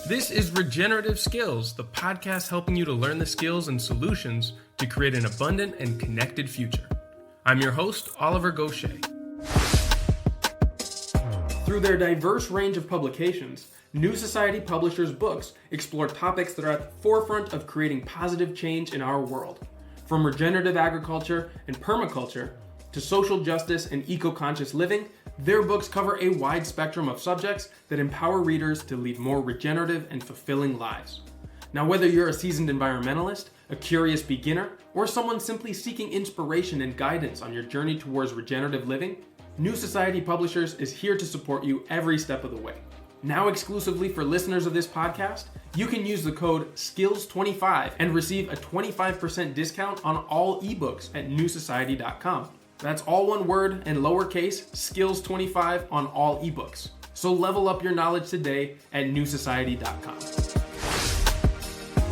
This is Regenerative Skills, the podcast helping you to learn the skills and solutions to create an abundant and connected future. I'm your host, Thiong'o Gachie. Through their diverse range of publications, New Society Publishers' books explore topics that are at the forefront of creating positive change in our world. From regenerative agriculture and permaculture to social justice and eco-conscious living, their books cover a wide spectrum of subjects that empower readers to lead more regenerative and fulfilling lives. Now, whether you're a seasoned environmentalist, a curious beginner, or someone simply seeking inspiration and guidance on your journey towards regenerative living, New Society Publishers is here to support you every step of the way. Now, exclusively for listeners of this podcast, you can use the code SKILLS25 and receive a 25% discount on all ebooks at newsociety.com. That's all one word and lowercase, SKILLS25 on all ebooks. So level up your knowledge today at newsociety.com.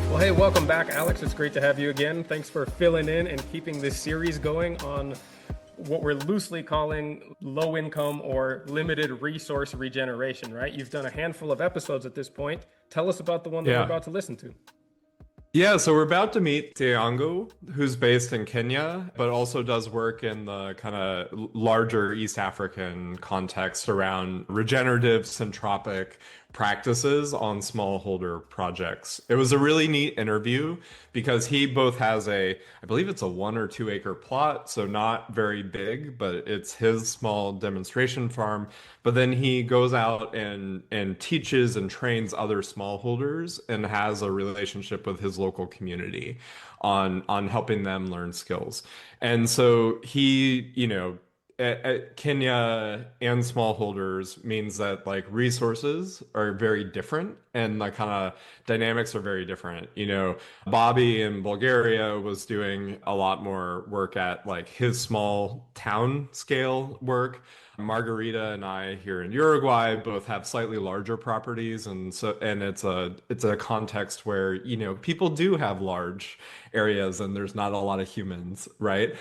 Well, hey, welcome back, Alex. It's great to have you again. Thanks for filling in and keeping this series going on what we're loosely calling low income or limited resource regeneration, right? You've done a handful of episodes at this point. Tell us about the one that we're about to listen to. Yeah, so we're about to meet Thiong'o, who's based in Kenya, but also does work in the kind of larger East African context around regenerative syntropic practices on smallholder projects. It was a really neat interview because he both has I believe it's a 1 or 2 acre plot, so not very big, but it's his small demonstration farm. But then he goes out and teaches and trains other smallholders and has a relationship with his local community on helping them learn skills. And so he, at Kenya and smallholders means that like resources are very different and the kind of dynamics are very different. Bobby in Bulgaria was doing a lot more work at like his small town scale work. Margarita and I here in Uruguay both have slightly larger properties, and it's a context where people do have large areas and there's not a lot of humans, right?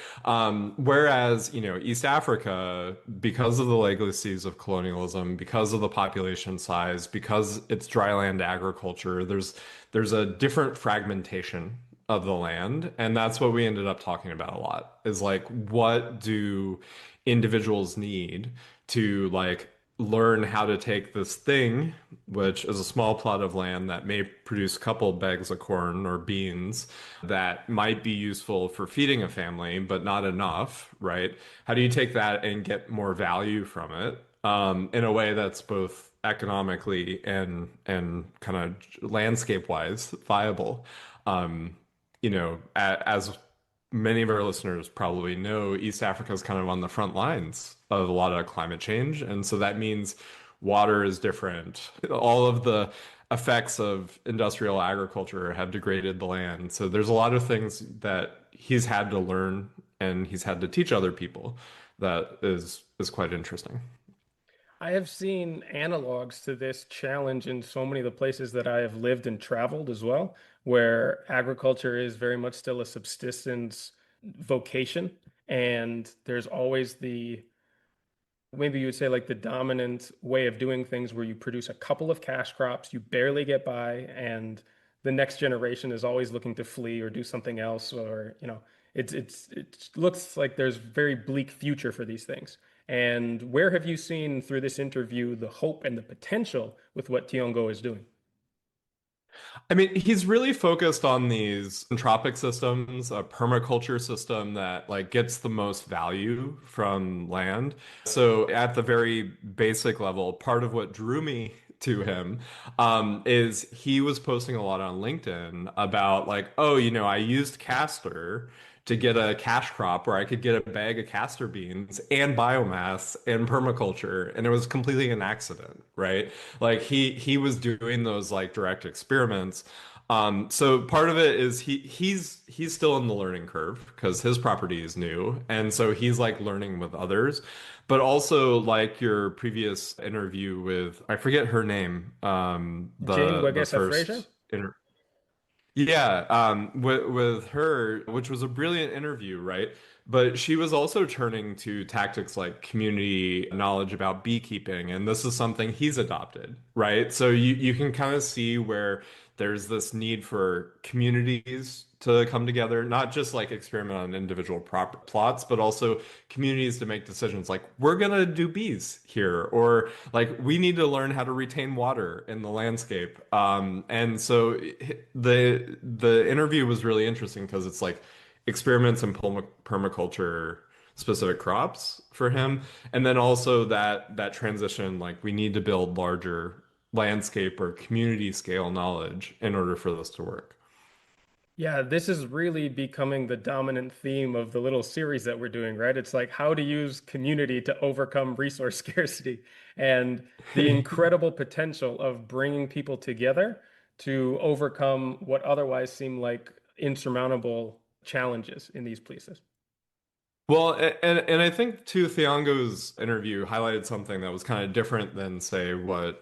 Whereas East Africa, because of the legacies of colonialism, because of the population size, because it's dryland agriculture, there's a different fragmentation of the land, and that's what we ended up talking about a lot. Is like, what do individuals need to like learn how to take this thing, which is a small plot of land that may produce a couple bags of corn or beans that might be useful for feeding a family, but not enough, right? How do you take that and get more value from it in a way that's both economically and kind of landscape wise viable? As many of our listeners probably know, East Africa is kind of on the front lines of a lot of climate change. And so that means water is different. All of the effects of industrial agriculture have degraded the land. So there's a lot of things that he's had to learn and he's had to teach other people that is quite interesting. I have seen analogs to this challenge in so many of the places that I have lived and traveled as well, where agriculture is very much still a subsistence vocation. And there's always maybe you would say like the dominant way of doing things where you produce a couple of cash crops, you barely get by, and the next generation is always looking to flee or do something else, or, it looks like there's very bleak future for these things. And where have you seen through this interview the hope and the potential with what Thiong'o is doing? I mean, he's really focused on these entropic systems, a permaculture system that like gets the most value from land. So at the very basic level, part of what drew me to him is he was posting a lot on LinkedIn about like, oh, I used castor to get a cash crop where I could get a bag of castor beans and biomass and permaculture, and it was completely an accident, right? Like he was doing those like direct experiments. So part of it is he's still in the learning curve because his property is new, and so he's like learning with others. But also like your previous interview with, I forget her name, the first Yeah, with her, which was a brilliant interview, right? But she was also turning to tactics like community knowledge about beekeeping, and this is something he's adopted, right? So you can kind of see where there's this need for communities to come together, not just like experiment on individual plots, but also communities to make decisions like we're gonna do bees here, or like we need to learn how to retain water in the landscape. And so the interview was really interesting because it's like experiments in permaculture specific crops for him, and then also that transition, like we need to build larger landscape or community scale knowledge in order for this to work. Yeah, this is really becoming the dominant theme of the little series that we're doing, right? It's like how to use community to overcome resource scarcity and the incredible potential of bringing people together to overcome what otherwise seem like insurmountable challenges in these places. Well, and I think too, Thiong'o's interview highlighted something that was kind of different than, say, what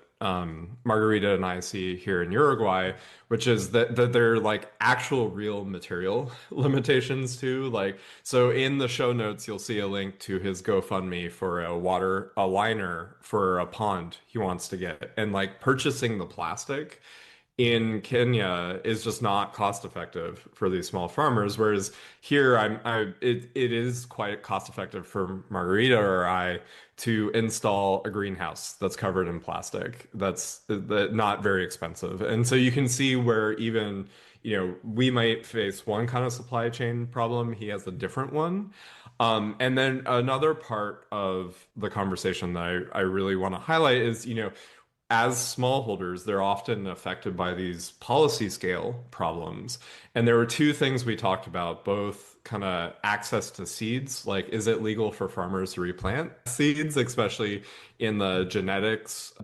Margarita and I see here in Uruguay, which is that there are like actual real material limitations too. Like, so in the show notes, you'll see a link to his GoFundMe for a liner for a pond he wants to get, and like purchasing the plastic in Kenya is just not cost effective for these small farmers. Whereas here, it is quite cost effective for Margarita or I to install a greenhouse that's covered in plastic. That's not very expensive. And so you can see where even, we might face one kind of supply chain problem. He has a different one. And then another part of the conversation that I really want to highlight is, as smallholders, they're often affected by these policy scale problems. And there were two things we talked about, both kind of access to seeds, like is it legal for farmers to replant seeds, especially in the genetics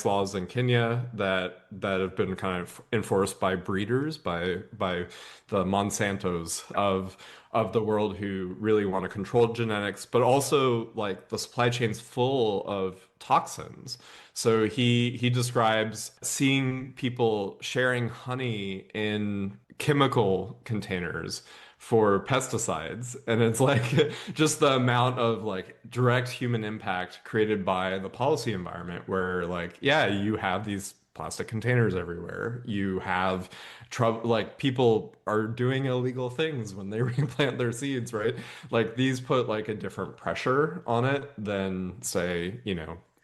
laws in Kenya that have been kind of enforced by breeders, by the Monsantos of the world who really want to control genetics, but also like the supply chain's full of toxins. So he describes seeing people sharing honey in chemical containers for pesticides, and it's like just the amount of like direct human impact created by the policy environment where like yeah, you have these plastic containers everywhere. You have trouble, like people are doing illegal things when they replant their seeds, right? Like these put like a different pressure on it than say,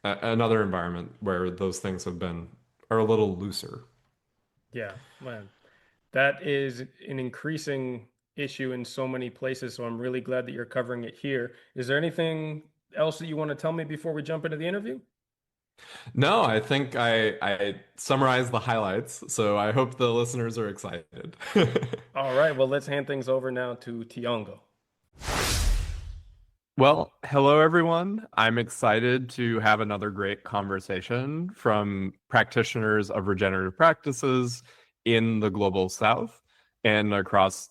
another environment where those things are a little looser. Yeah, man. That is an increasing issue in so many places, so I'm really glad that you're covering it here. Is there anything else that you want to tell me before we jump into the interview? No, I think I summarized the highlights, so I hope the listeners are excited. All right, well, let's hand things over now to Thiong'o. Well, hello everyone. I'm excited to have another great conversation from practitioners of regenerative practices in the global south and across,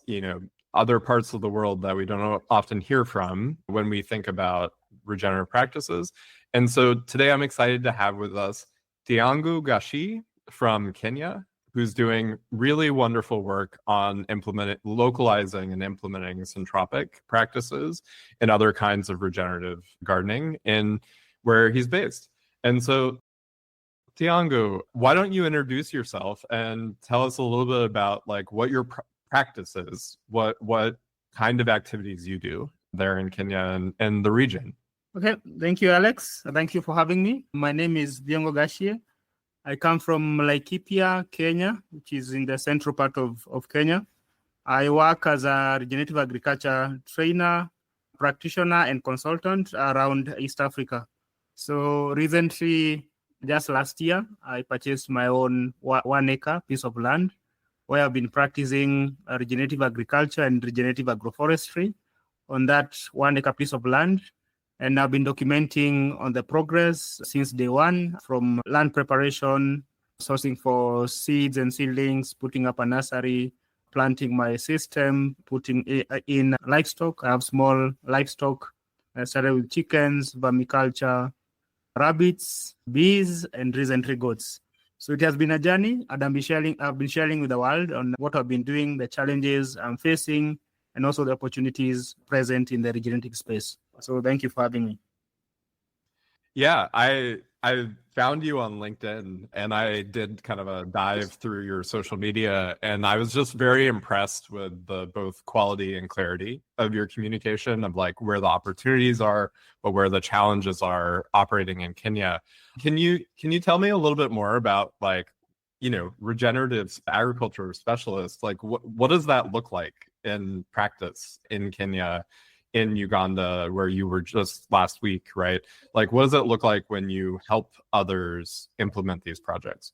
other parts of the world that we don't often hear from when we think about regenerative practices. And so today I'm excited to have with us Thiong'o Gachie from Kenya, who's doing really wonderful work on localizing and implementing syntropic practices and other kinds of regenerative gardening in where he's based. And so, Thiong'o, why don't you introduce yourself and tell us a little bit about like what your practice is, what kind of activities you do there in Kenya and the region. Okay, thank you, Alex. Thank you for having me. My name is Thiong'o Gachie. I come from Laikipia, Kenya, which is in the central part of Kenya. I work as a regenerative agriculture trainer, practitioner, and consultant around East Africa. So recently, just last year, I purchased my own 1 acre piece of land where I've been practicing regenerative agriculture and regenerative agroforestry on that 1 acre piece of land. And I've been documenting on the progress since day one, from land preparation, sourcing for seeds and seedlings, putting up a nursery, planting my system, putting in livestock. I have small livestock. I started with chickens, vermiculture, rabbits, bees, and recently goats. So it has been a journey, and I've been sharing with the world on what I've been doing, the challenges I'm facing, and also the opportunities present in the regenerative space. So thank you for having me. Yeah, I found you on LinkedIn and I did kind of a dive through your social media, and I was just very impressed with the both quality and clarity of your communication of like where the opportunities are, but where the challenges are operating in Kenya. Can you tell me a little bit more about like, regenerative agriculture specialists? Like what does that look like in practice in Kenya, in Uganda, where you were just last week, right? Like, what does it look like when you help others implement these projects?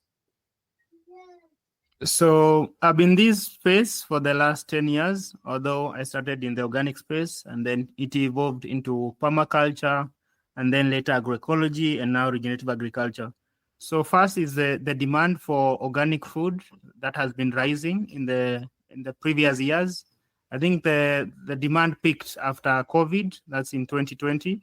So I've been in this space for the last 10 years, although I started in the organic space and then it evolved into permaculture and then later agroecology and now regenerative agriculture. So first is the demand for organic food that has been rising in the previous years. I think the demand peaked after COVID, that's in 2020,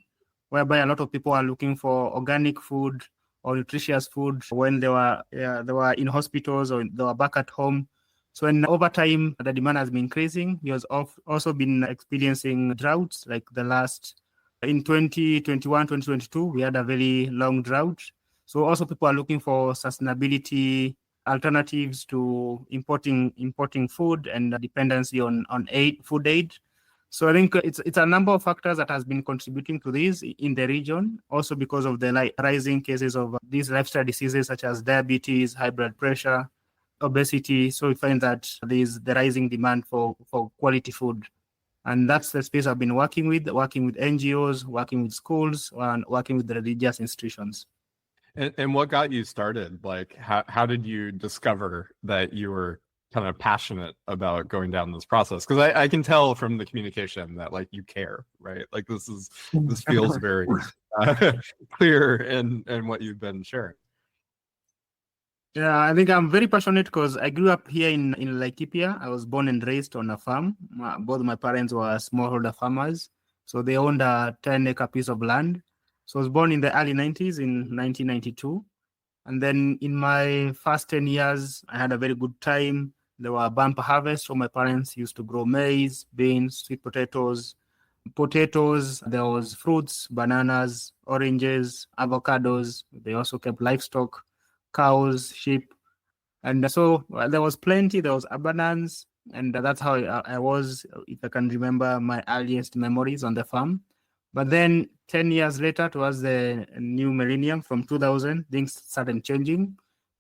whereby a lot of people are looking for organic food or nutritious food when they were in hospitals or they were back at home. So over time, the demand has been increasing. We have also been experiencing droughts like in 2021, 2022, we had a very long drought. So also people are looking for sustainability alternatives to importing food and dependency on food aid. So I think it's a number of factors that has been contributing to this in the region, also because of the rising cases of these lifestyle diseases such as diabetes, high blood pressure, obesity. So we find that there's the rising demand for quality food. And that's the space I've been working with NGOs, working with schools, and working with the religious institutions. And what got you started? Like, how did you discover that you were kind of passionate about going down this process? Because I can tell from the communication that like you care, right? Like this feels very clear in what you've been sharing. Yeah, I think I'm very passionate because I grew up here in Laikipia. I was born and raised on a farm. Both my parents were smallholder farmers. So they owned a 10-acre piece of land. So I was born in the early 90s in 1992. And then in my first 10 years, I had a very good time. There were bumper harvests. So my parents used to grow maize, beans, sweet potatoes. There was fruits, bananas, oranges, avocados. They also kept livestock, cows, sheep. And so there was plenty, there was abundance. And that's how I was, if I can remember my earliest memories on the farm. But then 10 years later, towards the new millennium from 2000, things started changing.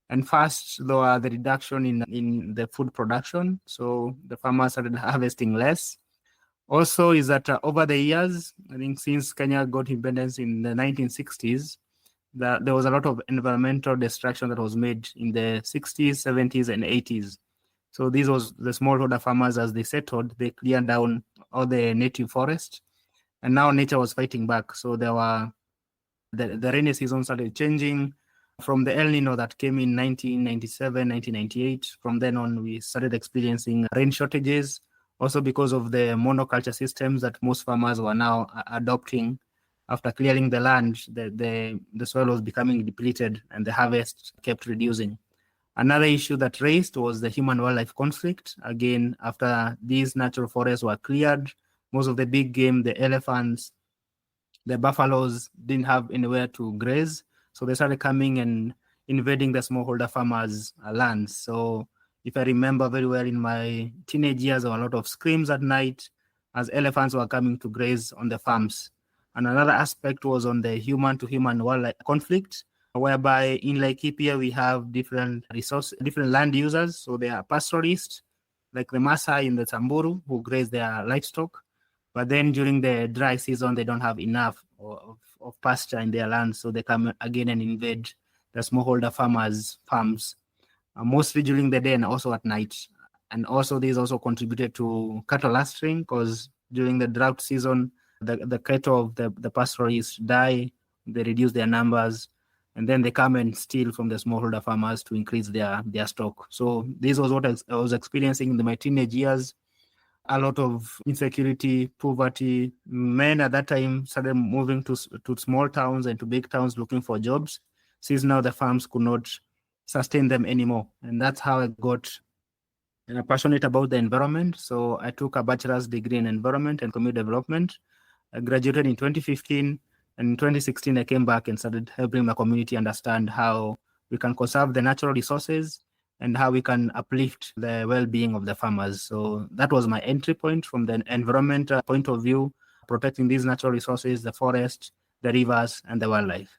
And first, there was the reduction in the food production. So the farmers started harvesting less. Also is that over the years, I think since Kenya got independence in the 1960s, there was a lot of environmental destruction that was made in the 60s, 70s, and 80s. So these was the smallholder farmers as they settled, they cleared down all the native forest. And now nature was fighting back. So there were the rainy season started changing from the El Nino that came in 1997, 1998. From then on, we started experiencing rain shortages, also because of the monoculture systems that most farmers were now adopting. After clearing the land, the soil was becoming depleted and the harvest kept reducing. Another issue that raised was the human-wildlife conflict. Again, after these natural forests were cleared, most of the big game, the elephants, the buffaloes didn't have anywhere to graze. So they started coming and invading the smallholder farmers' lands. So if I remember very well, in my teenage years, there were a lot of screams at night as elephants were coming to graze on the farms. And another aspect was on the human-to-human wildlife conflict, whereby in Laikipia, we have different land users. So they are pastoralists, like the Maasai in the Samburu, who graze their livestock. But then during the dry season, they don't have enough of pasture in their land. So they come again and invade the smallholder farmers' farms, mostly during the day and also at night. And also this also contributed to cattle lustering, because during the drought season, the cattle of the pastoralists die, they reduce their numbers, and then they come and steal from the smallholder farmers to increase their stock. So this was what I was experiencing in my teenage years. A lot of insecurity, poverty. Men at that time started moving to small towns and to big towns looking for jobs, since now the farms could not sustain them anymore. And that's how I got and I'm passionate about the environment. So I took a bachelor's degree in environment and community development. I graduated in 2015, and in 2016 I came back and started helping my community understand how we can conserve the natural resources and how we can uplift the well-being of the farmers. So that was my entry point from the environment point of view, protecting these natural resources, the forest, the rivers, and the wildlife.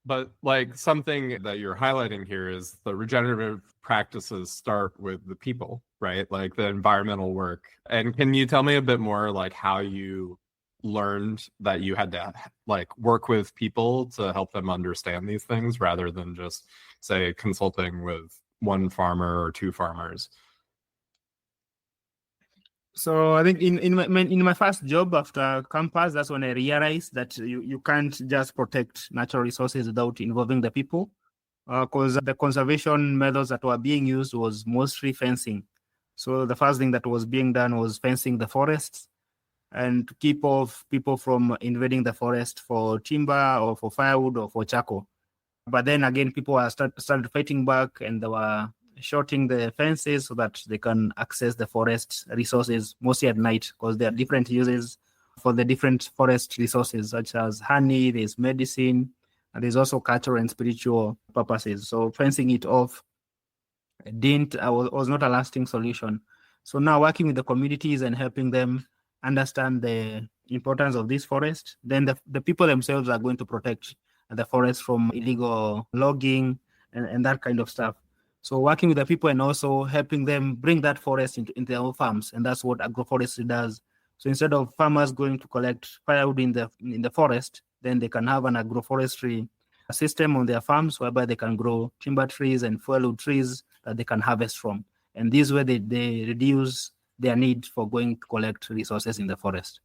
But like something that you're highlighting here is the regenerative practices start with the people, right? Like the environmental work. And can you tell me a bit more like how you learned that you had to like work with people to help them understand these things rather than just say consulting with one farmer or two farmers? So I think in my first job after campus, that's when I realized that you can't just protect natural resources without involving the people, because the conservation methods that were being used was mostly fencing. So the first thing that was being done was fencing the forests and to keep off people from invading the forest for timber or for firewood or for charcoal. But then again, people started fighting back, and they were shorting the fences so that they can access the forest resources mostly at night, because there are different uses for the different forest resources, such as honey, there's medicine, and there's also cultural and spiritual purposes. So fencing it off was not a lasting solution. So now working with the communities and helping them understand the importance of this forest, then the people themselves are going to protect the forest from illegal logging and that kind of stuff. So working with the people and also helping them bring that forest into their own farms, and that's what agroforestry does. So instead of farmers going to collect firewood in the forest, then they can have an agroforestry system on their farms whereby they can grow timber trees and firewood trees that they can harvest from. And this way they reduce their need for going to collect resources in the forest.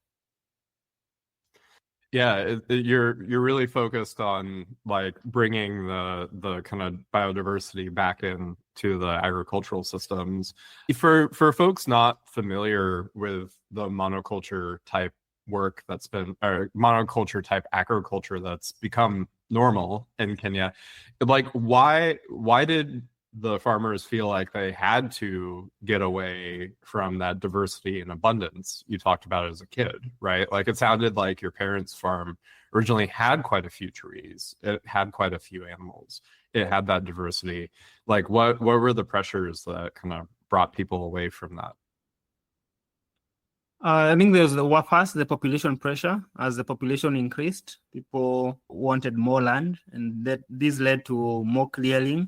Yeah, you're really focused on like bringing the kind of biodiversity back into the agricultural systems. For folks not familiar with the monoculture type work that's been, or monoculture type agriculture that's become normal in Kenya, like why did the farmers feel like they had to get away from that diversity and abundance you talked about as a kid, right? Like it sounded like your parents' farm originally had quite a few trees, it had quite a few animals, it had that diversity. Like what were the pressures that kind of brought people away from that? I think there's the population pressure. As the population increased, people wanted more land, and this led to more clearing.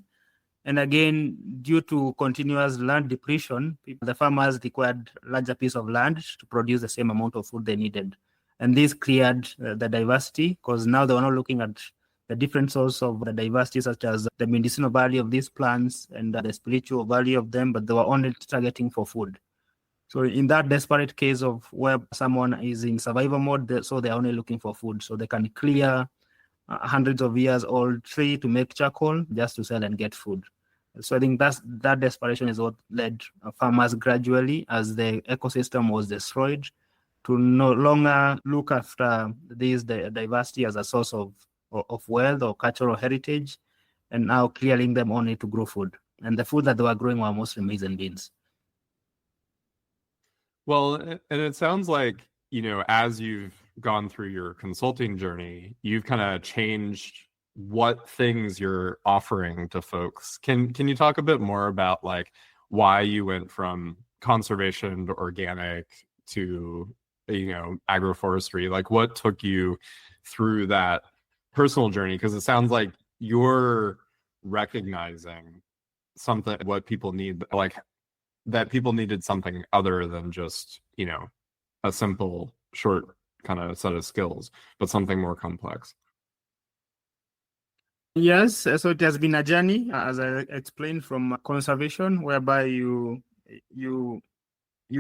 And again, due to continuous land depletion, the farmers required larger piece of land to produce the same amount of food they needed. And this cleared the diversity, because now they were not looking at the different sources of the diversity, such as the medicinal value of these plants and the spiritual value of them, but they were only targeting for food. So in that desperate case of where someone is in survival mode, so they're only looking for food, so they can clear hundreds of years old tree to make charcoal just to sell and get food. So I think that desperation is what led farmers gradually, as the ecosystem was destroyed, to no longer look after the diversity as a source of wealth or cultural heritage, and now clearing them only to grow food. And the food that they were growing were mostly maize and beans. Well, and it sounds like, you know, as you've gone through your consulting journey, you've kind of changed what things you're offering to folks. Can you talk a bit more about like why you went from conservation to organic to, you know, agroforestry? Like what took you through that personal journey? Because it sounds like you're recognizing something, what people need, like that people needed something other than just, you know, a simple short kind of set of skills, but something more complex. Yes, so it has been a journey, as I explained, from conservation, whereby you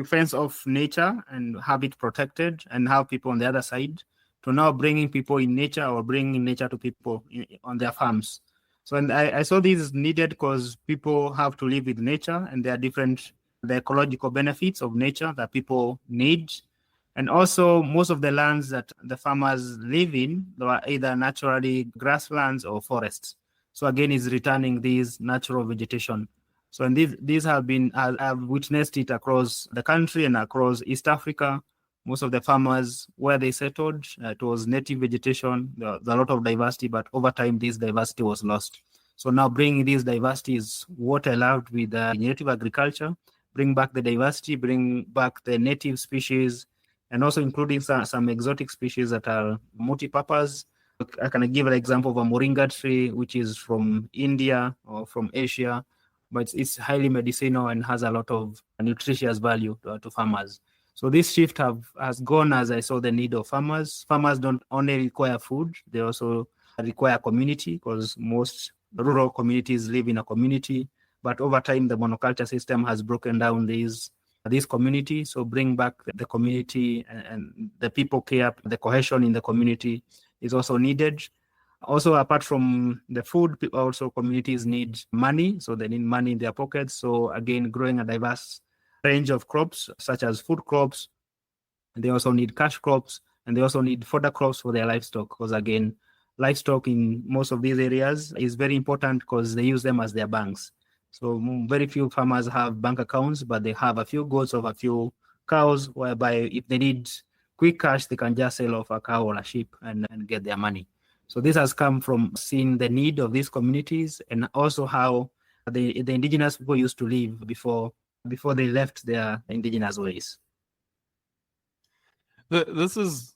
fence off nature and have it protected and have people on the other side, to now bringing people in nature or bringing nature to people on their farms. So and I saw this is needed because people have to live with nature, and there are the ecological benefits of nature that people need. And also, most of the lands that the farmers live in, they are either naturally grasslands or forests. So again, it's returning these natural vegetation. So, and these have been, I've witnessed it across the country and across East Africa. Most of the farmers, where they settled, it was native vegetation. There's a lot of diversity, but over time, this diversity was lost. So now bringing these diversity is what I loved with regenerative agriculture. Bring back the diversity, bring back the native species, and also including some exotic species that are multi-purpose. I can give an example of a moringa tree, which is from India or from Asia, but it's highly medicinal and has a lot of nutritious value to farmers. So this shift has gone as I saw the need of farmers. Farmers don't only require food, they also require community, because most rural communities live in a community. But over time, the monoculture system has broken down this community. So bring back the community and the people care, the cohesion in the community is also needed. Also, apart from the food, also communities need money. So they need money in their pockets. So again, growing a diverse range of crops, such as food crops. They also need cash crops, and they also need fodder crops for their livestock, because again, livestock in most of these areas is very important because they use them as their banks. So very few farmers have bank accounts, but they have a few goats or a few cows, whereby if they need quick cash, they can just sell off a cow or a sheep and get their money. So this has come from seeing the need of these communities, and also how the indigenous people used to live before they left their indigenous ways. This is,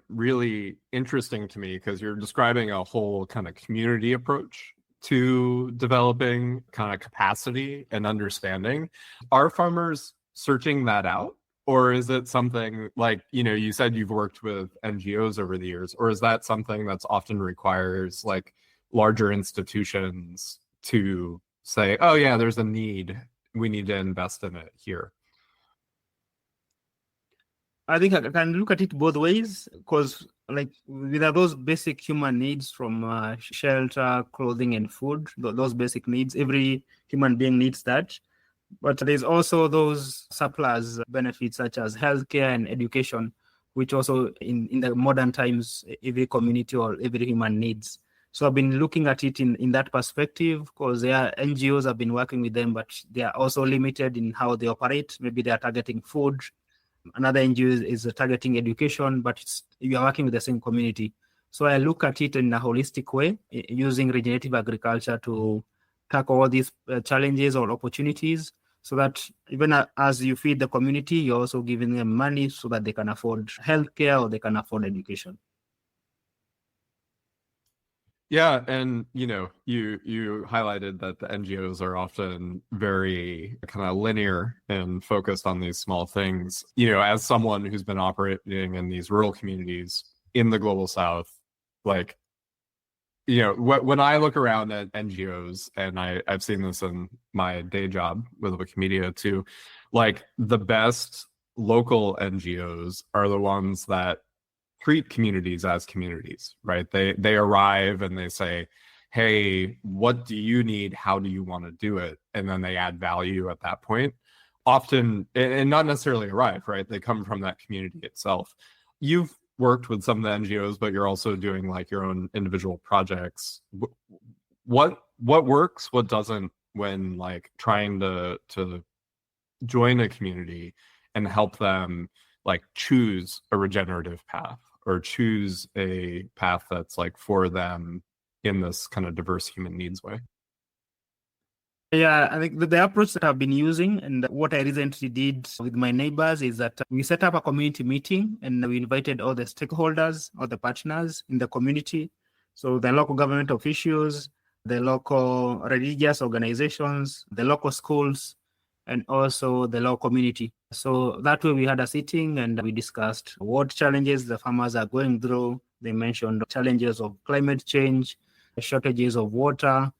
really interesting to me, because you're describing a whole kind of community approach to developing kind of capacity and understanding. Are farmers searching that out? Or is it something like, you said you've worked with NGOs over the years, or is that something that's often requires like larger institutions to say, oh yeah, there's a need, we need to invest in it here? I think I can look at it both ways, because like with those basic human needs from shelter, clothing, and food, those basic needs, every human being needs that. But there's also those surplus benefits such as healthcare and education, which also in the modern times, every community or every human needs. So I've been looking at it in that perspective, because there are NGOs have been working with them, but they are also limited in how they operate. Maybe they are targeting food. Another NGO is targeting education, but you are working with the same community. So I look at it in a holistic way, using regenerative agriculture to tackle all these challenges or opportunities, so that even as you feed the community, you're also giving them money so that they can afford healthcare or they can afford education. Yeah, and you highlighted that the NGOs are often very kind of linear and focused on these small things. As someone who's been operating in these rural communities in the global South, like, when I look around at NGOs, and I've seen this in my day job with Wikimedia too, like the best local NGOs are the ones that treat communities as communities, right? They arrive and they say, hey, what do you need? How do you want to do it? And then they add value at that point. Often, and not necessarily arrive, right? They come from that community itself. You've worked with some of the NGOs, but you're also doing like your own individual projects. What works, what doesn't, when like trying to join a community and help them like choose a regenerative path, or choose a path that's like for them in this kind of diverse human needs way? Yeah, I think the approach that I've been using, and what I recently did with my neighbors, is that we set up a community meeting and we invited all the stakeholders, all the partners in the community. So the local government officials, the local religious organizations, the local schools, and also the local community. So that way we had a sitting and we discussed what challenges the farmers are going through. They mentioned challenges of climate change, shortages of water,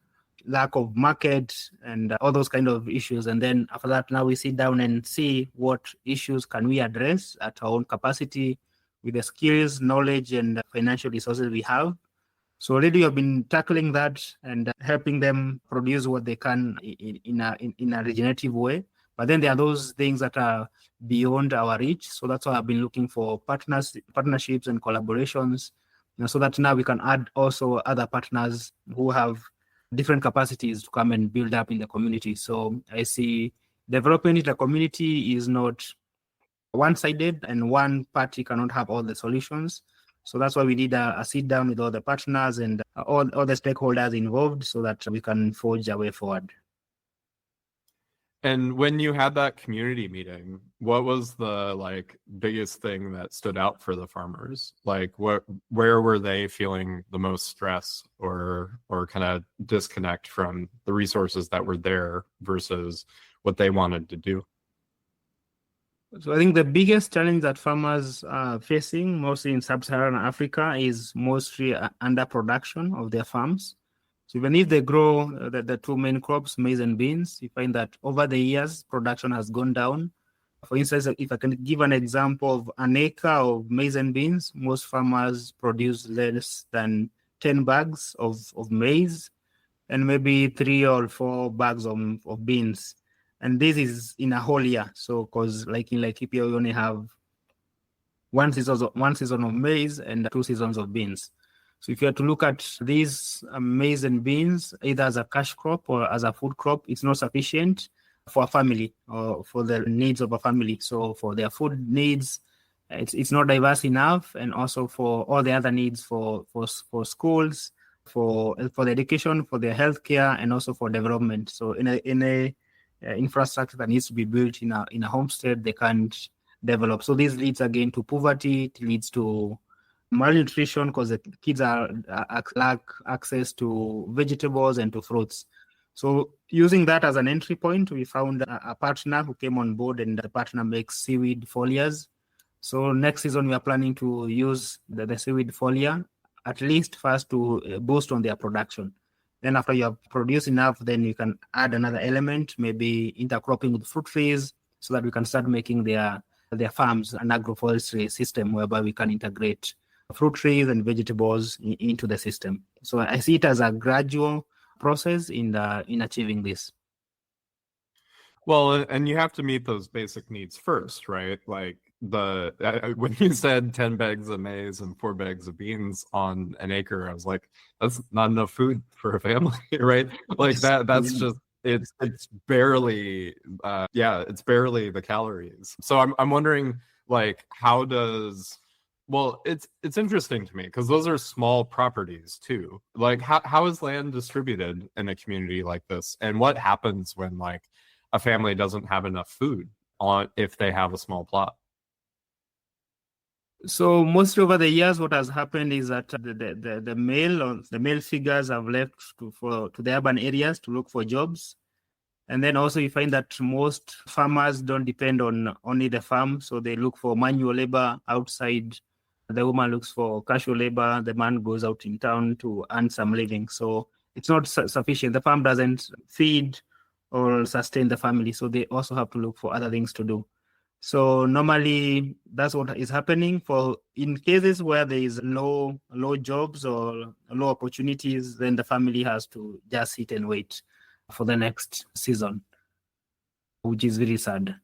lack of market, and all those kind of issues. And then after that, now we sit down and see what issues can we address at our own capacity with the skills, knowledge, and financial resources we have. So already we have been tackling that and helping them produce what they can in a regenerative way. But then there are those things that are beyond our reach. So that's why I've been looking for partnerships and collaborations, so that now we can add also other partners who have different capacities to come and build up in the community. So I see development in the community is not one-sided, and one party cannot have all the solutions. So that's why we need a sit down with all the partners and all the stakeholders involved so that we can forge a way forward. And when you had that community meeting, what was the biggest thing that stood out for the farmers? Where were they feeling the most stress or kind of disconnect from the resources that were there versus what they wanted to do? So I think the biggest challenge that farmers are facing, mostly in sub-Saharan Africa, is mostly underproduction of their farms. So even if they grow the two main crops, maize and beans, you find that over the years, production has gone down. For instance, if I can give an example of an acre of maize and beans, most farmers produce less than 10 bags of maize and maybe 3 or 4 bags of beans. And this is in a whole year. So, because like in Laikipia, we only have one season of maize and 2 seasons of beans. So if you have to look at these maize and beans, either as a cash crop or as a food crop, it's not sufficient for a family or for the needs of a family. So for their food needs, it's not diverse enough, and also for all the other needs for schools, for the education, for their healthcare, and also for development. So in a infrastructure that needs to be built in a homestead, they can't develop. So this leads again to poverty. It leads to malnutrition because the kids lack access to vegetables and to fruits. So using that as an entry point, we found a partner who came on board, and the partner makes seaweed foliars. So next season, we are planning to use the seaweed foliar at least first to boost on their production. Then after you have produced enough, then you can add another element, maybe intercropping with fruit trees, so that we can start making their farms an agroforestry system whereby we can integrate fruit trees and vegetables into the system. So I see it as a gradual process in achieving this. Well, and you have to meet those basic needs first, right? Like when you said 10 bags of maize and 4 bags of beans on an acre, I was like, that's not enough food for a family, right? Like that's just it's barely it's barely the calories. So I'm wondering, like, how does it's interesting to me because those are small properties too. Like how is land distributed in a community like this, and what happens when like a family doesn't have enough food if they have a small plot? So mostly over the years, what has happened is that the male figures have left to the urban areas to look for jobs. And then also you find that most farmers don't depend on only the farm. So they look for manual labor outside. The woman looks for casual labor. The man goes out in town to earn some living. So it's not sufficient. The farm doesn't feed or sustain the family. So they also have to look for other things to do. So normally that's what is happening. In cases where there is low jobs or low opportunities, then the family has to just sit and wait for the next season, which is very sad.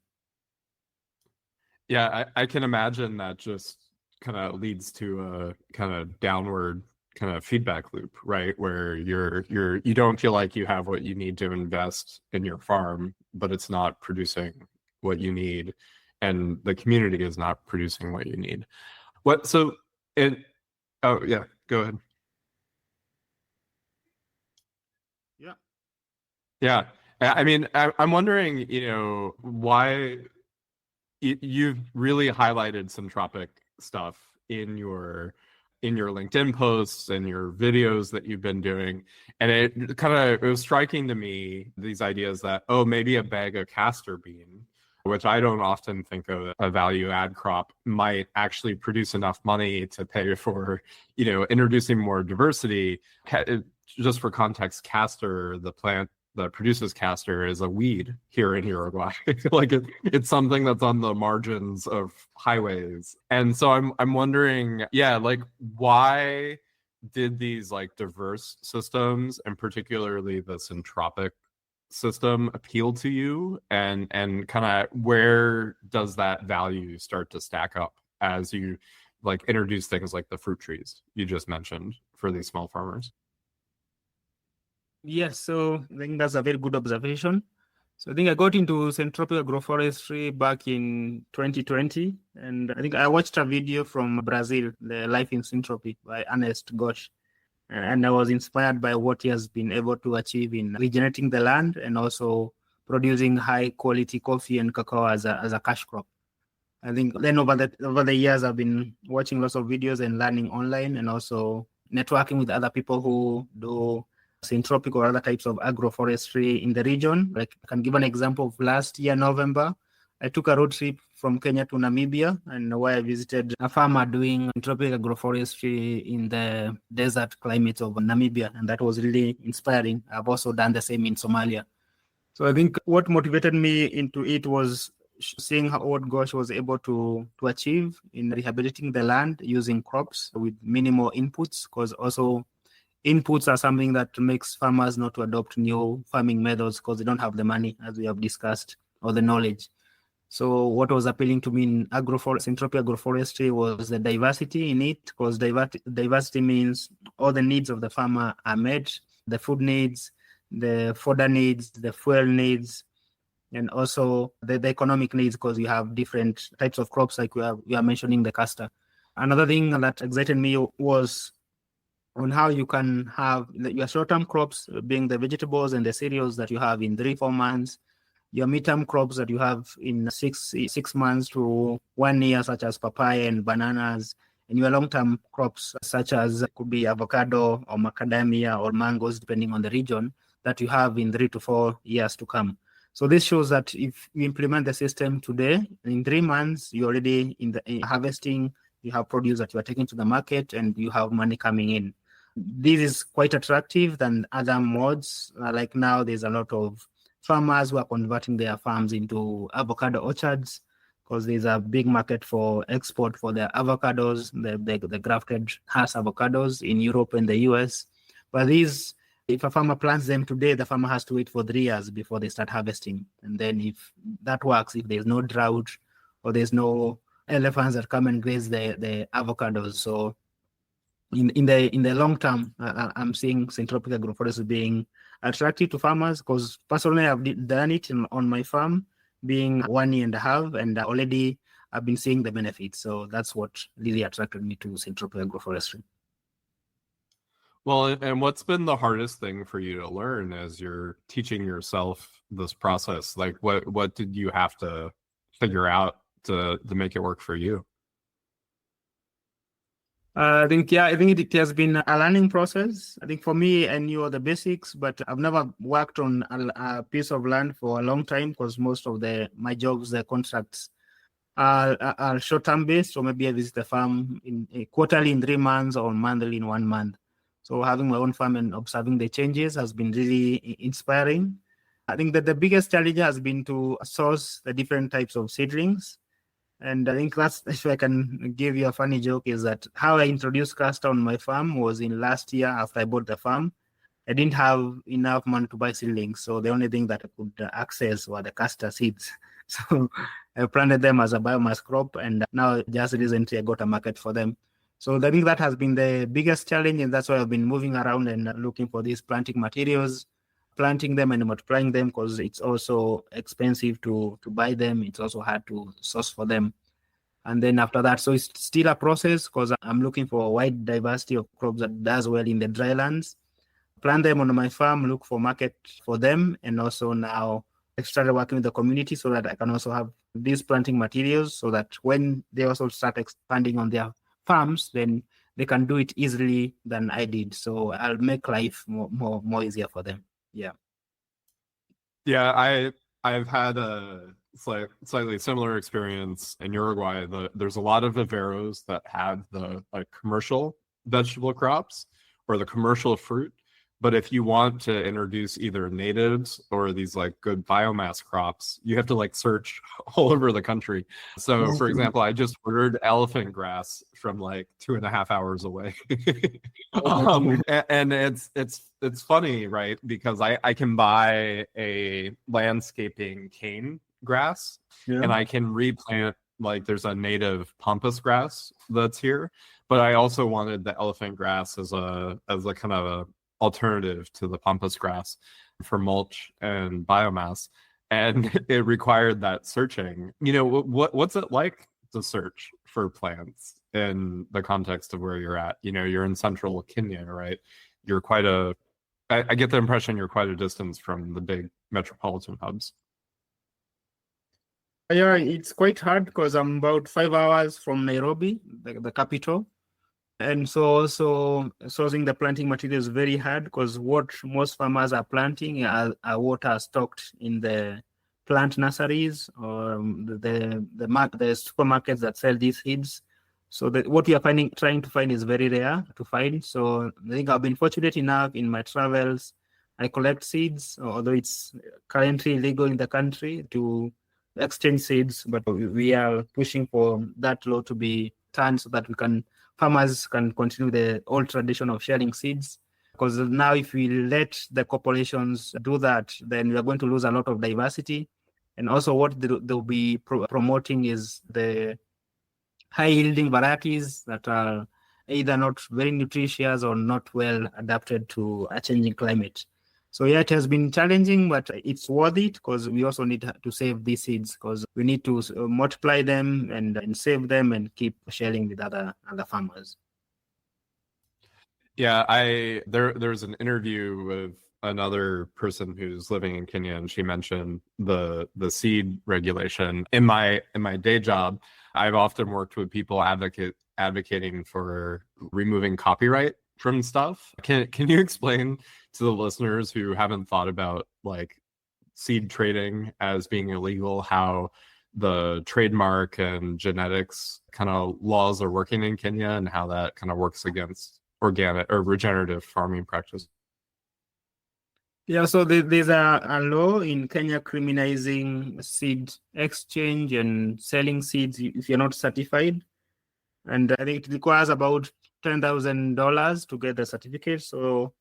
Yeah, I can imagine that just kind of leads to a kind of downward kind of feedback loop, right? Where you don't feel like you have what you need to invest in your farm, but it's not producing what you need, and the community is not producing what you need. Oh yeah, go ahead. Yeah. I mean, I'm wondering, why you've really highlighted some tropic stuff in your LinkedIn posts and your videos that you've been doing. And it was striking to me, these ideas that, maybe a bag of castor bean, which I don't often think of a value add crop, might actually produce enough money to pay for, introducing more diversity. Just for context, castor, the plant that produces castor, is a weed here in Uruguay. Like it's something that's on the margins of highways. And so I'm wondering, like, why did these like diverse systems, and particularly the syntropic system, appeal to you, and kind of where does that value start to stack up as you like introduce things like the fruit trees you just mentioned for these small farmers? Yes, so I think that's a very good observation. So I think I got into syntropic agroforestry back in 2020, and I think I watched a video from Brazil, the Life in Syntropy by Ernest Gosh, and I was inspired by what he has been able to achieve in regenerating the land and also producing high quality coffee and cacao as a cash crop. I think then over the years, I've been watching lots of videos and learning online and also networking with other people who do syntropic or other types of agroforestry in the region. Like I can give an example of last year, November, I took a road trip from Kenya to Namibia, and where I visited a farmer doing syntropic agroforestry in the desert climate of Namibia, and that was really inspiring. I've also done the same in Somalia. So I think what motivated me into it was seeing what Gosh was able to achieve in rehabilitating the land using crops with minimal inputs, because also inputs are something that makes farmers not to adopt new farming methods because they don't have the money, as we have discussed, or the knowledge. So what was appealing to me in syntropic agroforestry was the diversity in it, because diversity means all the needs of the farmer are met, the food needs, the fodder needs, the fuel needs, and also the economic needs, because you have different types of crops, like we are mentioning the castor. Another thing that excited me was on how you can have your short-term crops being the vegetables and the cereals that you have in 3-4 months, your mid-term crops that you have in six months to 1 year, such as papaya and bananas, and your long-term crops, such as could be avocado or macadamia or mangoes, depending on the region, that you have in 3 to 4 years to come. So this shows that if you implement the system today, in 3 months, you're already in harvesting, you have produce that you are taking to the market, and you have money coming in. This is quite attractive than other modes. Like now, there's a lot of farmers who are converting their farms into avocado orchards, because there's a big market for export for the avocados, the grafted Hass avocados in Europe and the US. But these, if a farmer plants them today, the farmer has to wait for 3 years before they start harvesting. And then if that works, if there's no drought or there's no elephants that come and graze the avocados. So in the long term, I'm seeing syntropic agroforestry being attractive to farmers, because personally I've done it on my farm, being 1 year and a half, and already I've been seeing the benefits. So that's what really attracted me to syntropic agroforestry. Well, and what's been the hardest thing for you to learn as you're teaching yourself this process? Like what did you have to figure out to make it work for you? I think it has been a learning process. I think for me, I knew all the basics, but I've never worked on a piece of land for a long time, because most of my jobs, the contracts are short-term based. So maybe I visit the farm quarterly in 3 months or monthly in 1 month. So having my own farm and observing the changes has been really inspiring. I think that the biggest challenge has been to source the different types of seedlings. And I think that's, if I can give you a funny joke, is that how I introduced castor on my farm was in last year after I bought the farm. I didn't have enough money to buy seedlings, so the only thing that I could access were the castor seeds. So I planted them as a biomass crop, and now just recently I got a market for them. So I think that has been the biggest challenge, and that's why I've been moving around and looking for these planting materials, planting them and multiplying them, because it's also expensive to buy them. It's also hard to source for them. And then after that, so it's still a process, because I'm looking for a wide diversity of crops that does well in the dry lands. Plant them on my farm, look for market for them, and also now I've started working with the community so that I can also have these planting materials, so that when they also start expanding on their farms, then they can do it easily than I did. So I'll make life more easier for them. Yeah. Yeah, I've had a slightly similar experience in Uruguay. There's a lot of viveros that have the commercial vegetable crops or the commercial fruit. But if you want to introduce either natives or these good biomass crops, you have to search all over the country. So for example, I just ordered elephant grass from 2.5 hours away. And it's funny, right? Because I can buy a landscaping cane grass, and I can replant, there's a native pampas grass that's here, but I also wanted the elephant grass as a kind of alternative to the pampas grass for mulch and biomass, and it required that searching. What's it like to search for plants in the context of where you're at? You're in central Kenya, right? You're quite a I get the impression you're quite a distance from the big metropolitan hubs. Yeah, it's quite hard because I'm about 5 hours from Nairobi, the capital. And so also sourcing the planting material is very hard because what most farmers are planting are what are stocked in the plant nurseries or the supermarkets that sell these seeds. So what we are trying to find is very rare to find. So I think I've been fortunate enough in my travels. I collect seeds, although it's currently illegal in the country to exchange seeds, but we are pushing for that law to be turned so that farmers can continue the old tradition of sharing seeds. Because now if we let the corporations do that, then we are going to lose a lot of diversity. And also what they'll be promoting is the high-yielding varieties that are either not very nutritious or not well adapted to a changing climate. So yeah, it has been challenging, but it's worth it because we also need to save these seeds because we need to multiply them and save them and keep sharing with other farmers. Yeah, there's an interview with another person who's living in Kenya, and she mentioned the seed regulation. In my day job, I've often worked with people advocating for removing copyright from stuff. Can you explain to the listeners who haven't thought about like seed trading as being illegal, how the trademark and genetics kind of laws are working in Kenya and how that kind of works against organic or regenerative farming practice? Yeah, so there's a law in Kenya criminalizing seed exchange and selling seeds if you're not certified. And I think it requires about $10,000 to get the certificate. So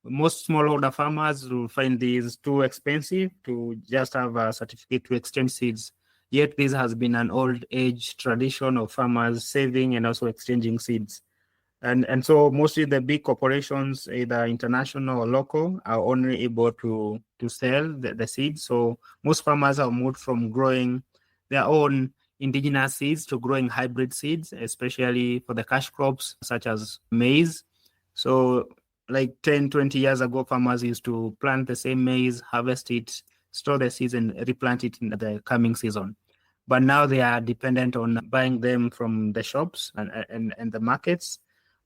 most smallholder farmers will find these too expensive to just have a certificate to exchange seeds. Yet this has been an old age tradition of farmers saving and also exchanging seeds. And so mostly the big corporations, either international or local, are only able to sell the seeds. So most farmers have moved from growing their own indigenous seeds to growing hybrid seeds, especially for the cash crops such as maize. So like 10, 20 years ago, farmers used to plant the same maize, harvest it, store the seeds and replant it in the coming season. But now they are dependent on buying them from the shops and the markets.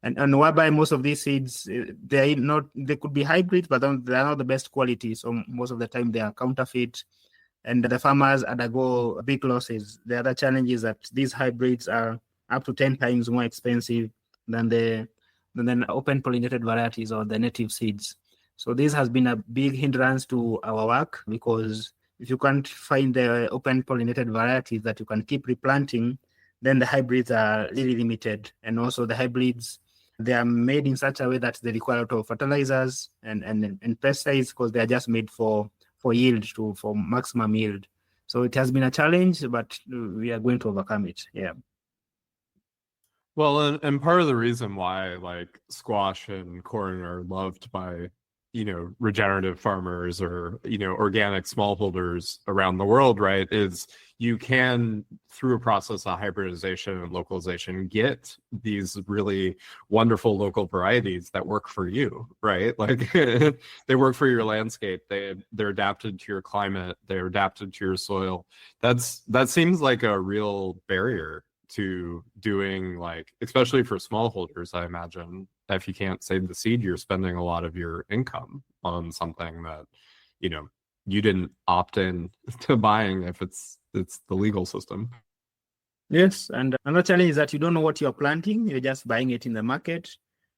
And whereby most of these seeds, they could be hybrids, but they're not the best quality. So most of the time they are counterfeit and the farmers undergo big losses. The other challenge is that these hybrids are up to 10 times more expensive than open pollinated varieties or the native seeds. So this has been a big hindrance to our work because if you can't find the open pollinated varieties that you can keep replanting, then the hybrids are really limited. And also the hybrids, they are made in such a way that they require a lot of fertilizers and pesticides because they are just made for yield, for maximum yield. So it has been a challenge, but we are going to overcome it. Yeah. Well, and part of the reason why like squash and corn are loved by, regenerative farmers or, organic smallholders around the world, right, is you can, through a process of hybridization and localization, get these really wonderful local varieties that work for you, right? Like they work for your landscape. They're adapted to your climate. They're adapted to your soil. That seems like a real barrier to doing, like, especially for smallholders, I imagine, if you can't save the seed, you're spending a lot of your income on something that, you didn't opt in to buying if it's the legal system. Yes, and another challenge is that you don't know what you're planting. You're just buying it in the market.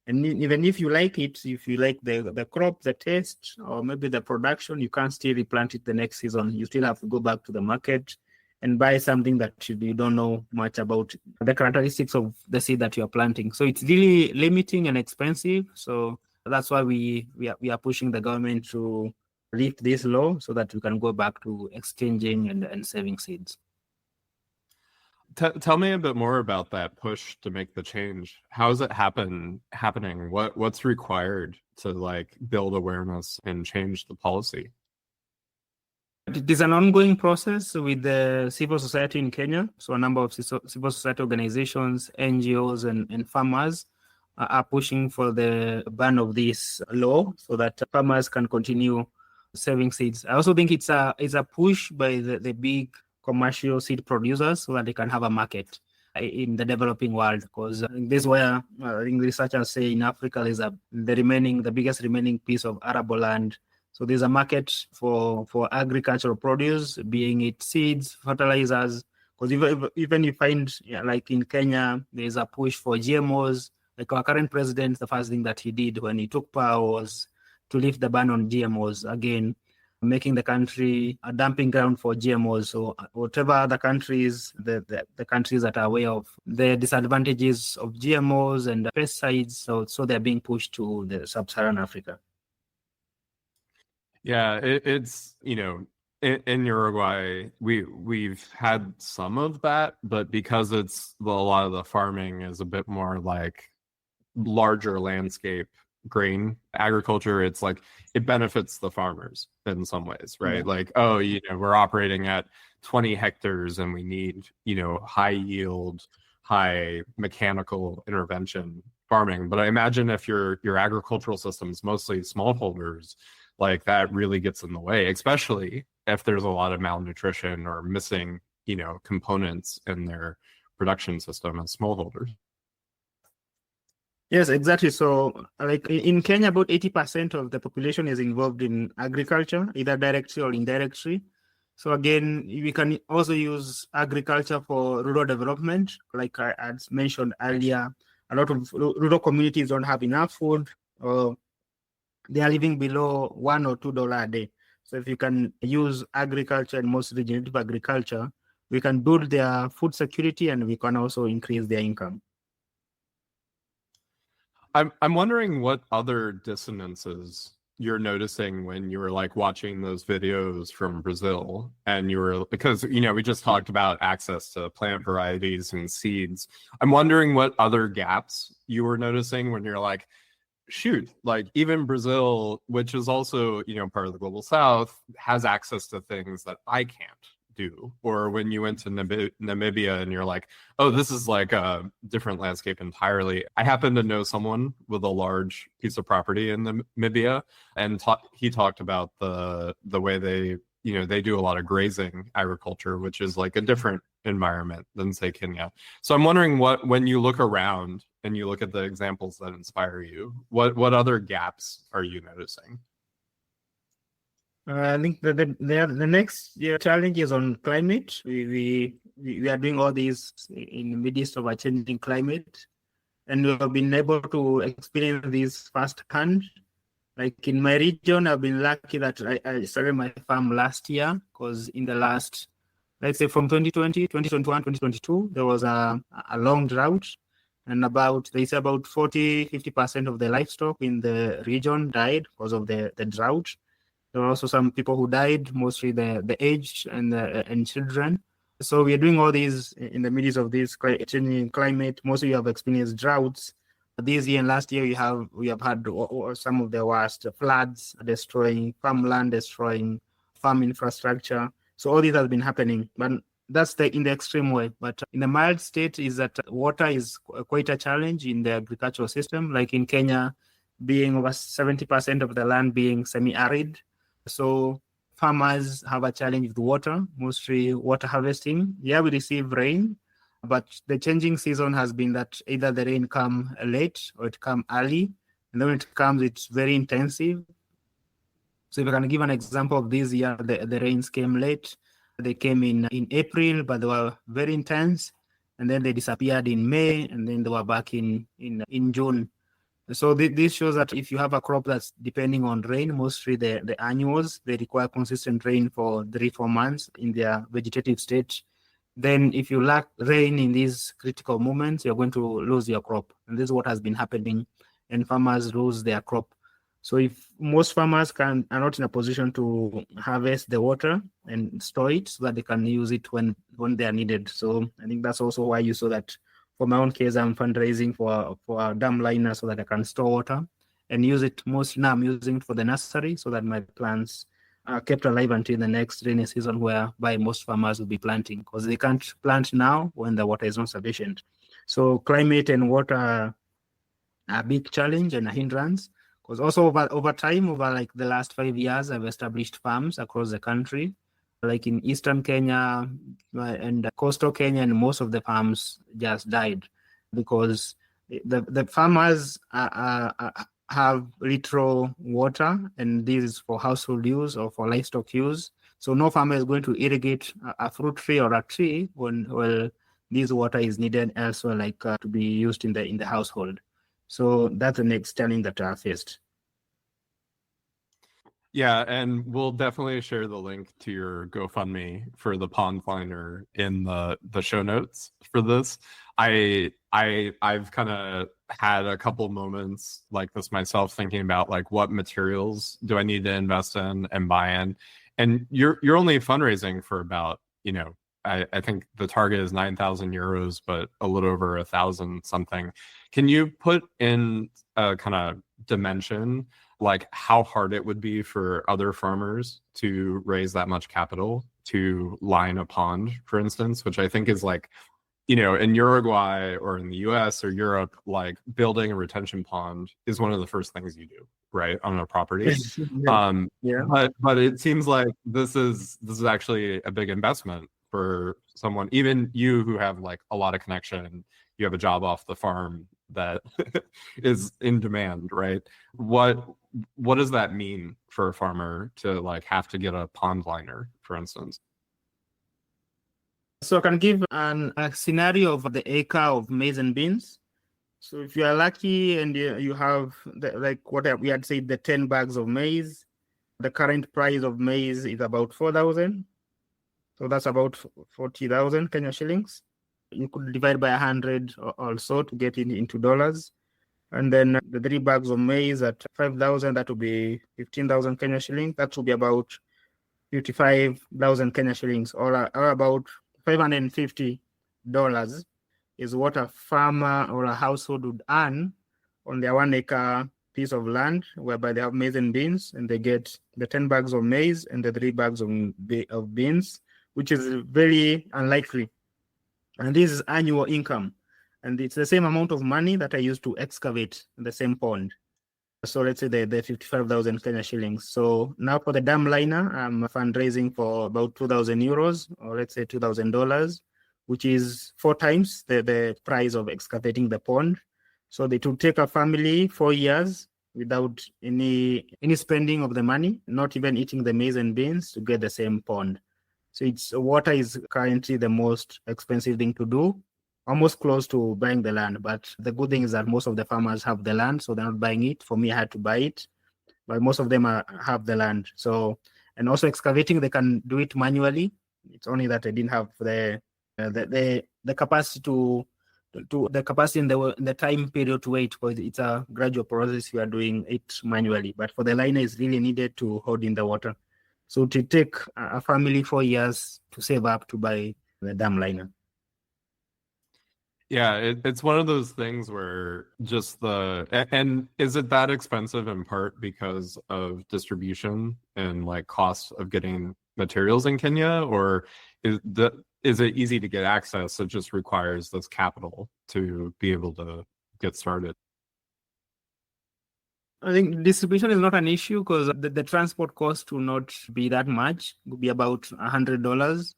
And even if you like it, if you like the crop, the taste, or maybe the production, you can't still replant it the next season. You still have to go back to the market and buy something that you don't know much about the characteristics of the seed that you're planting. So it's really limiting and expensive. So that's why we are pushing the government to lift this law so that we can go back to exchanging and saving seeds. Tell me a bit more about that push to make the change. How is it happening? What's required to like build awareness and change the policy? It is an ongoing process with the civil society in Kenya. So a number of civil society organizations, NGOs, and farmers are pushing for the ban of this law so that farmers can continue saving seeds. I also think it's a push by the big commercial seed producers so that they can have a market in the developing world, because this is where I think researchers say in Africa is the biggest remaining piece of arable land. So there's a market for agricultural produce, being it seeds, fertilizers, because even you find, like in Kenya, there's a push for GMOs. Like our current president, the first thing that he did when he took power was to lift the ban on GMOs, again, making the country a dumping ground for GMOs. So whatever other countries, the countries that are aware of the disadvantages of GMOs and pesticides, so they're being pushed to the sub-Saharan Africa. Yeah, it's in Uruguay we've had some of that, but because a lot of the farming is a bit more like larger landscape grain agriculture, it's like it benefits the farmers in some ways, right? Yeah. Like, oh, we're operating at 20 hectares and we need, high yield, high mechanical intervention farming. But I imagine if your agricultural system's mostly smallholders, like that really gets in the way, especially if there's a lot of malnutrition or missing, components in their production system as smallholders. Yes, exactly. So, like in Kenya, about 80% of the population is involved in agriculture, either directly or indirectly. So again, we can also use agriculture for rural development. Like I had mentioned earlier, a lot of rural communities don't have enough food, or they are living below $1 or $2 a day. So if you can use agriculture, and most regenerative agriculture, we can build their food security and we can also increase their income. I'm wondering what other dissonances you're noticing when you were like watching those videos from Brazil, and because we just talked about access to plant varieties and seeds. I'm wondering what other gaps you were noticing when you're like, shoot, like even Brazil, which is also part of the global south, has access to things that I can't do. Or when you went to Namibia and you're like, oh, this is like a different landscape entirely. I happen to know someone with a large piece of property in Namibia, and he talked about the way they do a lot of grazing agriculture, which is like a different environment than say Kenya. So I'm wondering when you look around and you look at the examples that inspire you, what other gaps are you noticing? I think the next challenge is on climate. We are doing all these in the midst of a changing climate, and we have been able to experience this firsthand. Like in my region, I've been lucky that I started my farm last year, because in the last, let's say from 2020, 2021, 2022, there was a long drought, and they say about 40-50% of the livestock in the region died because of the drought. There were also some people who died, mostly the aged and children. So we are doing all these in the midst of this changing climate. Mostly you have experienced droughts. This year and last year we have had some of the worst floods, destroying farmland, destroying farm infrastructure. So all this has been happening, but that's in the extreme way. But in the mild state is that water is quite a challenge in the agricultural system. Like in Kenya, being over 70% of the land being semi-arid. So farmers have a challenge with water, mostly water harvesting. Yeah, we receive rain, but the changing season has been that either the rain come late or it come early. And then when it comes, it's very intensive. So if I can give an example of this year, the rains came late. They came in April, but they were very intense. And then they disappeared in May, and then they were back in June. So this shows that if you have a crop that's depending on rain, mostly the annuals, they require consistent rain for 3-4 months in their vegetative state. Then if you lack rain in these critical moments, you're going to lose your crop. And this is what has been happening, and farmers lose their crop. So if most farmers are not in a position to harvest the water and store it so that they can use it when they are needed. So I think that's also why you saw that for my own case, I'm fundraising for a dam liner so that I can store water and use it. Mostly now I'm using it for the nursery so that my plants are kept alive until the next rainy season, whereby most farmers will be planting, because they can't plant now when the water is not sufficient. So climate and water are a big challenge and a hindrance, because also over time, over like the last 5 years, I've established farms across the country, like in eastern Kenya and coastal Kenya, and most of the farms just died because the farmers have little water, and this is for household use or for livestock use. So no farmer is going to irrigate a fruit tree or a tree when this water is needed elsewhere, like to be used in the household. So that's the next challenge that I faced. Yeah, and we'll definitely share the link to your GoFundMe for the pond finder in the show notes for this. I've kind of had a couple moments like this myself, thinking about like what materials do I need to invest in and buy in. And you're only fundraising for about, I think the target is 9,000 euros, but a little over 1,000 something. Can you put in a kind of dimension, like how hard it would be for other farmers to raise that much capital to line a pond, for instance, which I think is like, in Uruguay or in the US or Europe, like building a retention pond is one of the first things you do, right, on a property. Yeah. But it seems like this is actually a big investment for someone, even you who have like a lot of connection, you have a job off the farm that is in demand, right? What does that mean for a farmer to like have to get a pond liner, for instance? So I can give a scenario of the acre of maize and beans. So if you are lucky and you have like what we had said, the 10 bags of maize, the current price of maize is about 4,000. So that's about 40,000 Kenya shillings. You could divide by 100 or so to get it into dollars. And then the 3 bags of maize at 5,000, that would be 15,000 Kenya shillings. That would be about 55,000 Kenya shillings, or about $550 is what a farmer or a household would earn on their 1 acre piece of land, whereby they have maize and beans, and they get the 10 bags of maize and the 3 bags of beans, which is very unlikely. And this is annual income. And it's the same amount of money that I used to excavate the same pond. So let's say the 55,000 Kenya shillings. So now for the dam liner, I'm fundraising for about 2,000 euros, or let's say $2,000, which is 4 times the price of excavating the pond. So it will take a family 4 years without any spending of the money, not even eating the maize and beans, to get the same pond. So water is currently the most expensive thing to do, almost close to buying the land. But the good thing is that most of the farmers have the land, so they're not buying it. For me, I had to buy it, but most of them have the land. So, and also excavating, they can do it manually. It's only that I didn't have the capacity to the capacity in the time period to wait, because it's a gradual process. You are doing it manually, but for the liner, it's really needed to hold in the water. So to take a family 4 years to save up to buy the dam liner. Yeah, it's one of those things where just and is it that expensive in part because of distribution and like cost of getting materials in Kenya, or is it easy to get access? It just requires this capital to be able to get started. I think distribution is not an issue, because the transport cost will not be that much. It will be about $100.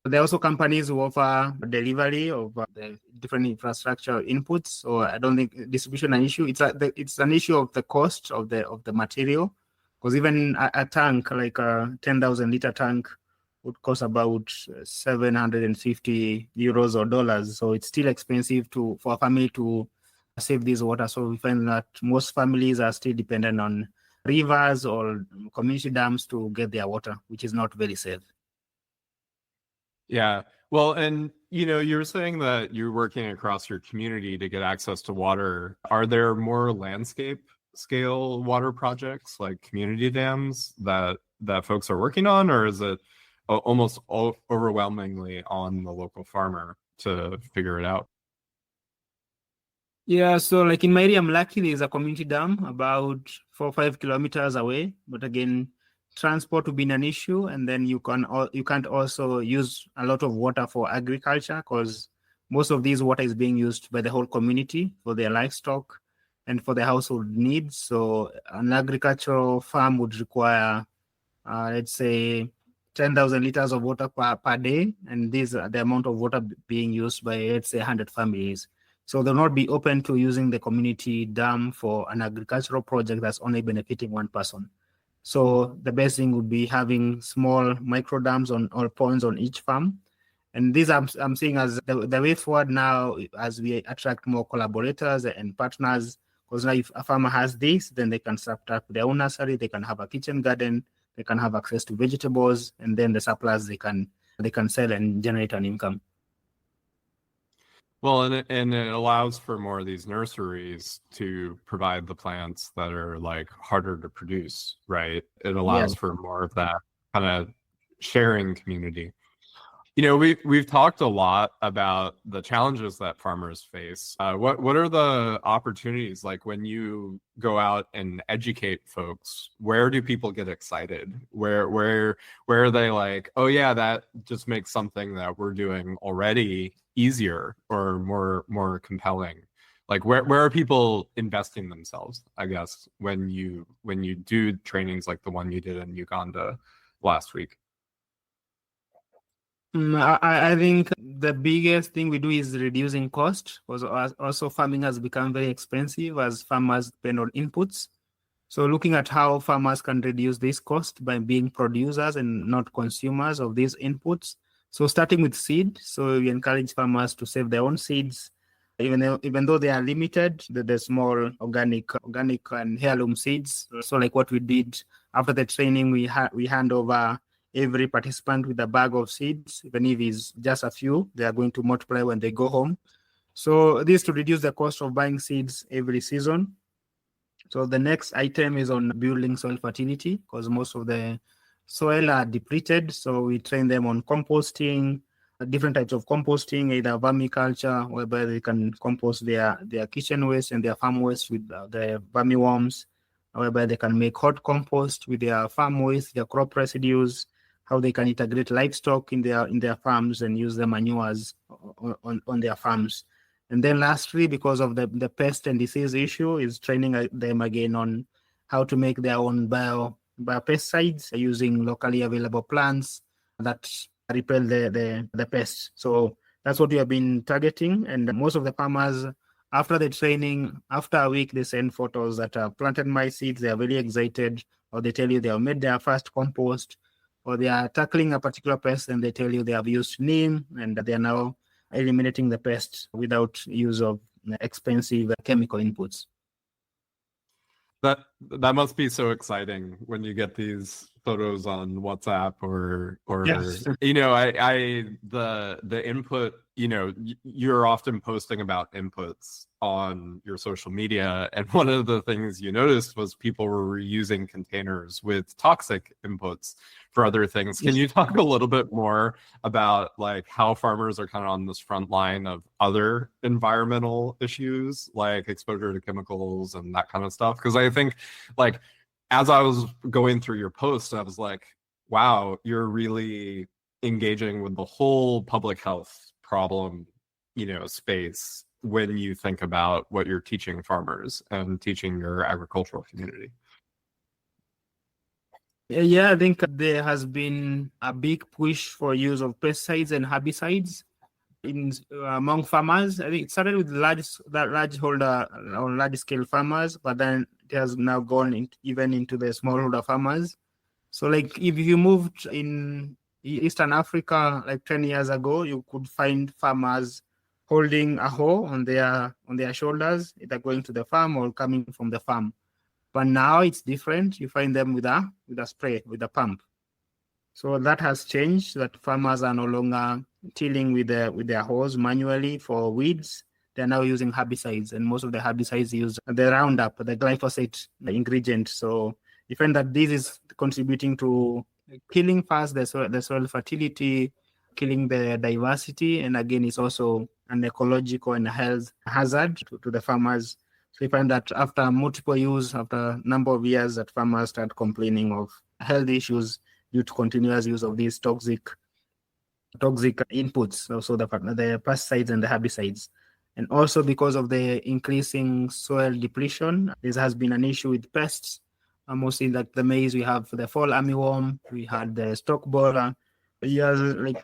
There are also companies who offer delivery of the different infrastructure inputs. So I don't think distribution is an issue. It's an issue of the cost of the material, because even a tank, like a 10,000 liter tank, would cost about 750 euros or dollars. So it's still expensive for a family to save this water. So we find that most families are still dependent on rivers or community dams to get their water, which is not very safe. Yeah. Well, and you're saying that you're working across your community to get access to water. Are there more landscape scale water projects like community dams that folks are working on, or is it almost overwhelmingly on the local farmer to figure it out? Yeah, so like in my area, I'm lucky there's a community dam about 4 or 5 kilometers away. But again, transport will be an issue, and then you can't also use a lot of water for agriculture because most of this water is being used by the whole community for their livestock and for their household needs. So an agricultural farm would require, let's say, 10,000 liters of water per day, and these are the amount of water being used by, let's say, 100 families. So they'll not be open to using the community dam for an agricultural project that's only benefiting one person. So the best thing would be having small micro dams or ponds on each farm. And these I'm seeing as the way forward now as we attract more collaborators and partners, because now if a farmer has this, then they can start up their own nursery, they can have a kitchen garden, they can have access to vegetables, and then the surplus they can sell and generate an income. Well, and it allows for more of these nurseries to provide the plants that are like harder to produce, right? It allows for more of that kind of sharing community. You know, we've talked a lot about the challenges that farmers face. What are the opportunities, like when you go out and educate folks? Where do people get excited? Where are they like, oh yeah, that just makes something that we're doing already easier or more compelling? Like where are people investing themselves, I guess, when you do trainings like the one you did in Uganda last week? I think the biggest thing we do is reducing cost, because also farming has become very expensive as farmers depend on inputs. So looking at how farmers can reduce this cost by being producers and not consumers of these inputs. So starting with seed, so we encourage farmers to save their own seeds, even though they are limited, the small organic and heirloom seeds. So like what we did after the training, we hand over every participant with a bag of seeds, even if it's just a few, they are going to multiply when they go home. So this to reduce the cost of buying seeds every season. So the next item is on building soil fertility, because most of the soil are depleted. So we train them on composting, different types of composting, either vermiculture, whereby they can compost their kitchen waste and their farm waste with the vermiworms, whereby they can make hot compost with their farm waste, their crop residues, how they can integrate livestock in their farms and use the manures on their farms. And then lastly, because of the pest and disease issue, is training them again on how to make their own biopesticides using locally available plants that repel the pests. So that's what we have been targeting. And most of the farmers, after the training, after a week, they send photos that have planted my seeds. They are very excited, or they tell you they have made their first compost, or they are tackling a particular pest and they tell you they have used neem and they are now eliminating the pests without use of expensive chemical inputs. That must be so exciting when you get these photos on WhatsApp or Yes. you know, the input, you know, you're often posting about inputs on your social media, and one of the things you noticed was people were reusing containers with toxic inputs for other things. Can you talk a little bit more about like how farmers are kind of on this front line of other environmental issues like exposure to chemicals and that kind of stuff? Because I think, like, as I was going through your post, I was like, wow, you're really engaging with the whole public health problem, you know, space when you think about what you're teaching farmers and teaching your agricultural community. Yeah, I think there has been a big push for use of pesticides and herbicides among farmers. I think it started with large scale farmers, but then it has now gone even into the smallholder farmers. So like if you moved in Eastern Africa like 10 years ago, you could find farmers holding a hoe on their shoulders, either going to the farm or coming from the farm. But now it's different. You find them with a spray, with a pump. So that has changed, that farmers are no longer tilling with their hoes manually for weeds. they're now using herbicides, and most of the herbicides use the Roundup, the glyphosate ingredient. So you find that this is contributing to killing first the soil fertility, killing the diversity, and again, it's also an ecological and health hazard to the farmers. So you find that after multiple use, after a number of years, that farmers start complaining of health issues due to continuous use of these toxic inputs, also the pesticides and the herbicides. And also because of the increasing soil depletion, this has been an issue with pests. Mostly like the maize, we have the fall armyworm, we had the stalk borer. Years like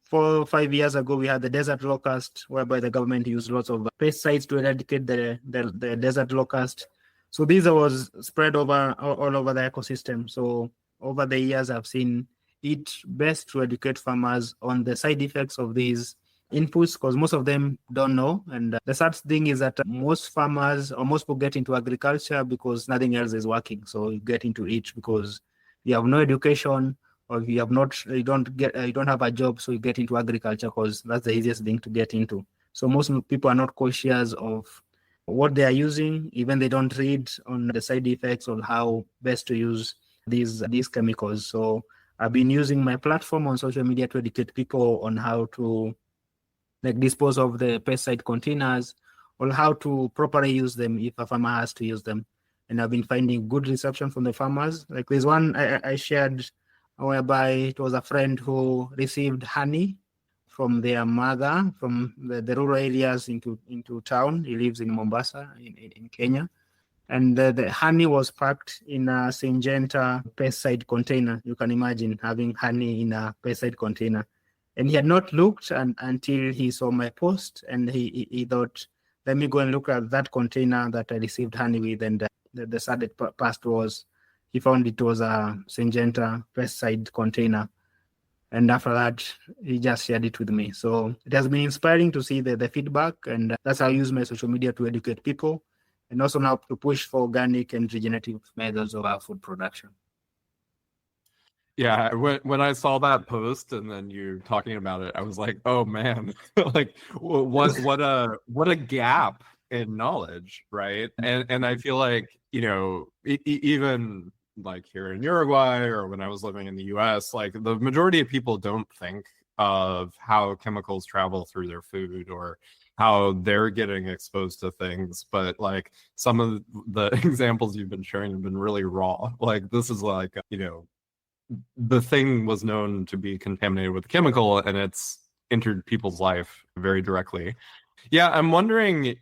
4 or 5 years ago, we had the desert locust, whereby the government used lots of pesticides to eradicate the desert locust. So these was spread all over the ecosystem. So over the years, I've seen it best to educate farmers on the side effects of these inputs, because most of them don't know. And the sad thing is that most farmers or most people get into agriculture because nothing else is working. So you get into it because you have no education, or you don't have a job, so you get into agriculture because that's the easiest thing to get into. So most people are not cautious of what they are using, even they don't read on the side effects or how best to use these chemicals. So I've been using my platform on social media to educate people on how to dispose of the pesticide containers, or how to properly use them if a farmer has to use them. And I've been finding good reception from the farmers. Like there's one I shared whereby it was a friend who received honey from their mother from the rural areas into town. He lives in Mombasa in Kenya. And the honey was packed in a Syngenta pesticide container. You can imagine having honey in a pesticide container. And he had not looked until he saw my post, and he thought, let me go and look at that container that I received honey with. And the sad part was he found it was a Syngenta pesticide container. And after that, he just shared it with me. So it has been inspiring to see the feedback. And that's how I use my social media to educate people, and also now to push for organic and regenerative methods of our food production. Yeah, when I saw that post and then you talking about it, I was like, oh man, like what a gap in knowledge, right? And I feel like, even like here in Uruguay or when I was living in the US, like the majority of people don't think of how chemicals travel through their food or how they're getting exposed to things. But like some of the examples you've been sharing have been really raw. Like this is like, the thing was known to be contaminated with chemical and it's entered people's life very directly. Yeah, I'm wondering,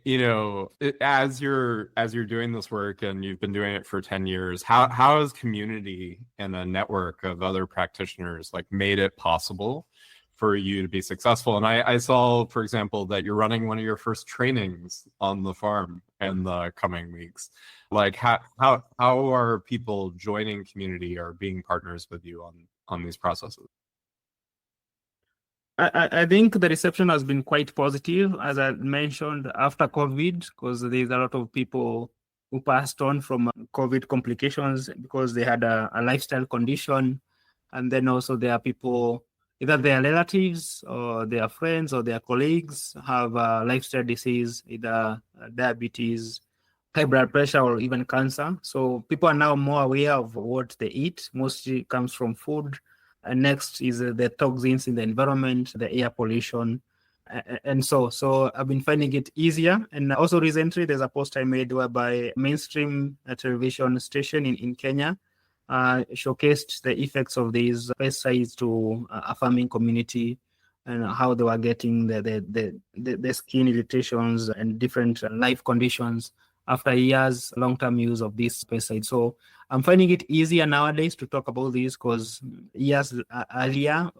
as you're doing this work and you've been doing it for 10 years, how has community and a network of other practitioners like made it possible for you to be successful? And I saw, for example, that you're running one of your first trainings on the farm in the coming weeks. Like how are people joining community or being partners with you on these processes? I think the reception has been quite positive, as I mentioned, after COVID, because there's a lot of people who passed on from COVID complications because they had a lifestyle condition. And then also there are people, either their relatives or their friends or their colleagues have a lifestyle disease, either diabetes, high blood pressure, or even cancer. So people are now more aware of what they eat. Mostly comes from food. And next is the toxins in the environment, the air pollution. And so I've been finding it easier. And also recently, there's a post I made whereby mainstream television station in Kenya showcased the effects of these pesticides to a farming community, and how they were getting the skin irritations and different life conditions after years long-term use of this pesticide. So I'm finding it easier nowadays to talk about this, because years earlier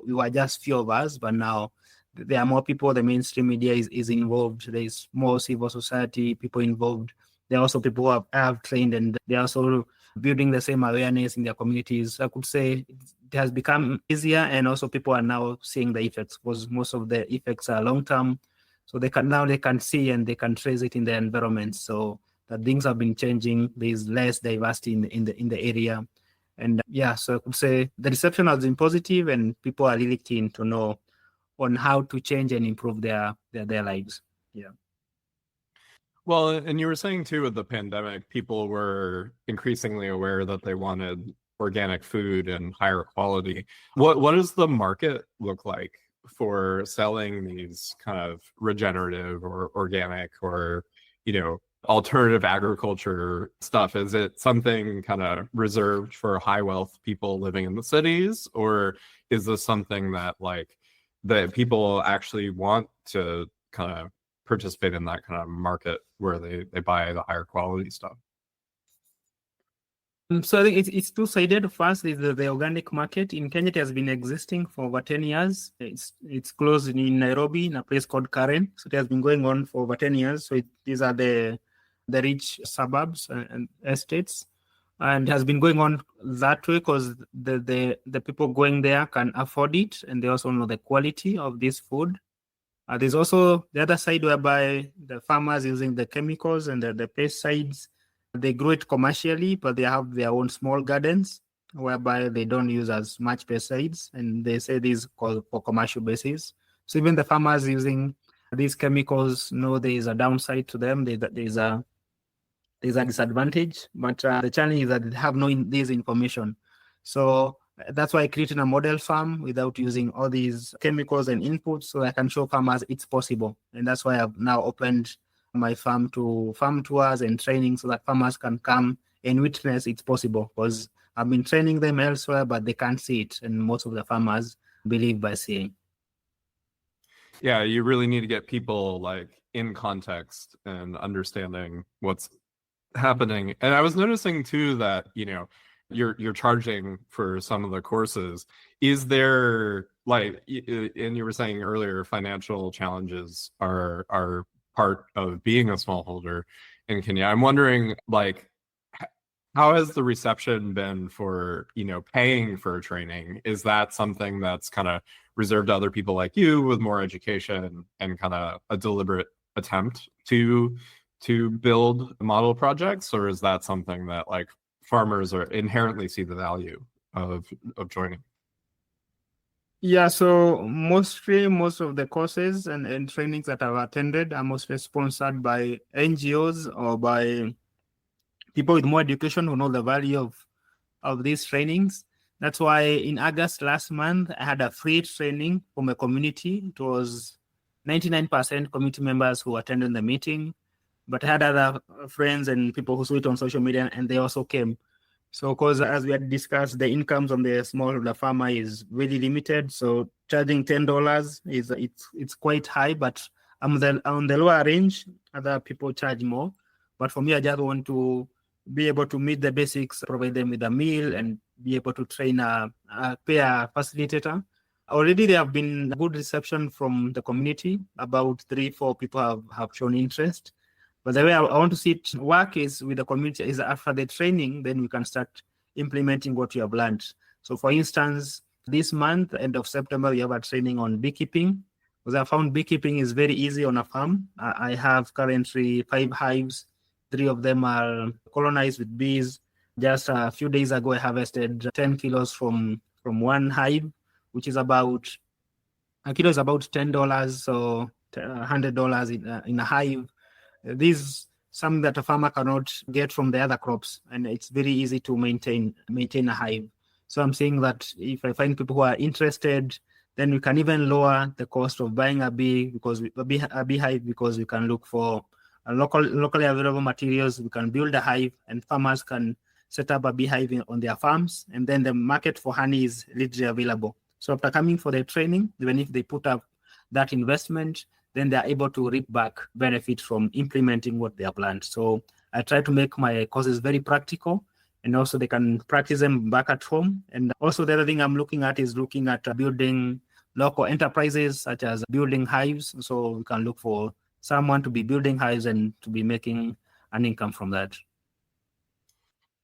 we were just few of us, but now there are more people. The mainstream media is involved. There is more civil society people involved. There are also people who have trained, and they are also building the same awareness in their communities. I could say it has become easier, and also people are now seeing the effects, because most of the effects are long-term. So they can see and they can trace it in the environment. So that things have been changing. There's less diversity in the area. And so I could say the reception has been positive, and people are really keen to know on how to change and improve their lives. Yeah. Well, and you were saying too with the pandemic, people were increasingly aware that they wanted organic food and higher quality. What does the market look like for selling these kind of regenerative or organic or, alternative agriculture stuff? Is it something kind of reserved for high wealth people living in the cities, or is this something that that people actually want to kind of participate in that kind of market where they buy the higher quality stuff? So I think it's two-sided. First is the organic market. In Kenya, it has been existing for over 10 years. It's close in Nairobi, in a place called Karen. So it has been going on for over 10 years. So these are the rich suburbs and estates. And it has been going on that way because the people going there can afford it, and they also know the quality of this food. There's also the other side whereby the farmers using the chemicals and the pesticides, they grow it commercially, but they have their own small gardens whereby they don't use as much pesticides, and they say these called for commercial basis. So even the farmers using these chemicals know there is a downside to them. There's a disadvantage, but the challenge is that they have this information. So that's why I created a model farm without using all these chemicals and inputs, so I can show farmers it's possible. And that's why I've now opened my farm to farm tours and training so that farmers can come and witness it's possible, because I've been training them elsewhere, but they can't see it. And most of the farmers believe by seeing. Yeah, you really need to get people in context and understanding what's happening. And I was noticing too that, you're charging for some of the courses. Is there and you were saying earlier, financial challenges are part of being a smallholder in Kenya. I'm wondering, how has the reception been for, paying for training? Is that something that's kind of reserved to other people like you with more education and kind of a deliberate attempt to build model projects, or is that something that farmers are inherently see the value of joining? Yeah, so most of the courses and trainings that I've attended are mostly sponsored by NGOs or by people with more education who know the value of these trainings. That's why in August last month, I had a free training from a community. It was 99% community members who attended the meeting, but I had other friends and people who saw it on social media, and they also came. So, because as we had discussed, the incomes on the smallholder farmer is really limited. So, charging $10 it's quite high, but I'm on the lower range. Other people charge more, but for me, I just want to be able to meet the basics, provide them with a meal, and be able to train pay a facilitator. Already, there have been good reception from the community. About 3-4 people have shown interest. But the way I want to see it work is with the community is after the training, then we can start implementing what you have learned. So for instance, this month, end of September, we have a training on beekeeping, because I found beekeeping is very easy on a farm. I have currently 5 hives. 3 of them are colonized with bees. Just a few days ago, I harvested 10 kilos from one hive, which is about, a kilo is about $10, so $100 in a hive. These something that a farmer cannot get from the other crops, and it's very easy to maintain a hive. So I'm saying that if I find people who are interested, then we can even lower the cost of buying a beehive, because we can look for locally available materials. We can build a hive, and farmers can set up a beehive on their farms, and then the market for honey is readily available. So after coming for the training, even if they put up that investment, then they're able to reap back benefit from implementing what they have learned. So I try to make my courses very practical, and also they can practice them back at home. And also the other thing I'm looking at is building local enterprises, such as building hives. So we can look for someone to be building hives and to be making an income from that.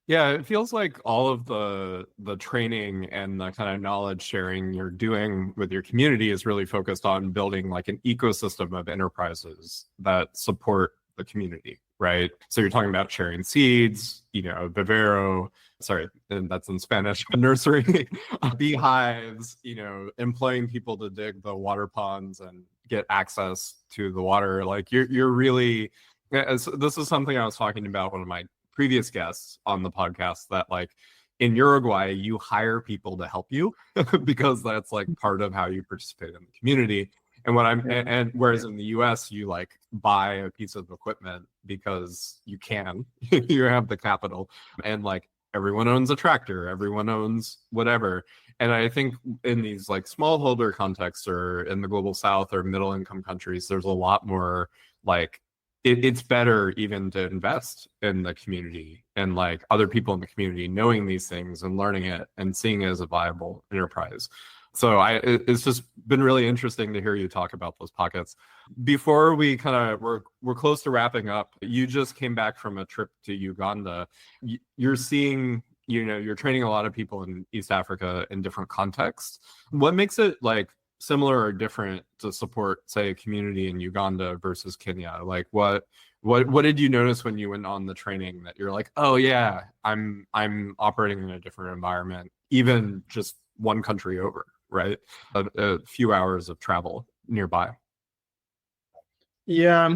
Yeah, it feels like all of the training and the kind of knowledge sharing you're doing with your community is really focused on building an ecosystem of enterprises that support the community, right? So you're talking about sharing seeds, vivero, sorry, and that's in Spanish, nursery, beehives, employing people to dig the water ponds and get access to the water. You're really Yeah, so this is something I was talking about one of my previous guests on the podcast, that like in Uruguay, you hire people to help you because that's like part of how you participate in the community. And Yeah. and whereas in the US, you like buy a piece of equipment because you can, you have the capital, and like everyone owns a tractor, everyone owns whatever. And I think in these like smallholder contexts, or in the global south or middle income countries, there's a lot more like it's better even to invest in the community and like other people in the community knowing these things and learning it and seeing it as a viable enterprise. So it's just been really interesting to hear you talk about those pockets. Before we kind of we're close to wrapping up, you just came back from a trip to Uganda. You're seeing, you're training a lot of people in East Africa in different contexts. What makes it like similar or different to support, say, a community in Uganda versus Kenya? Like what did you notice when you went on the training that you're like, oh yeah, I'm operating in a different environment, even just one country over, right? A few hours of travel nearby. Yeah.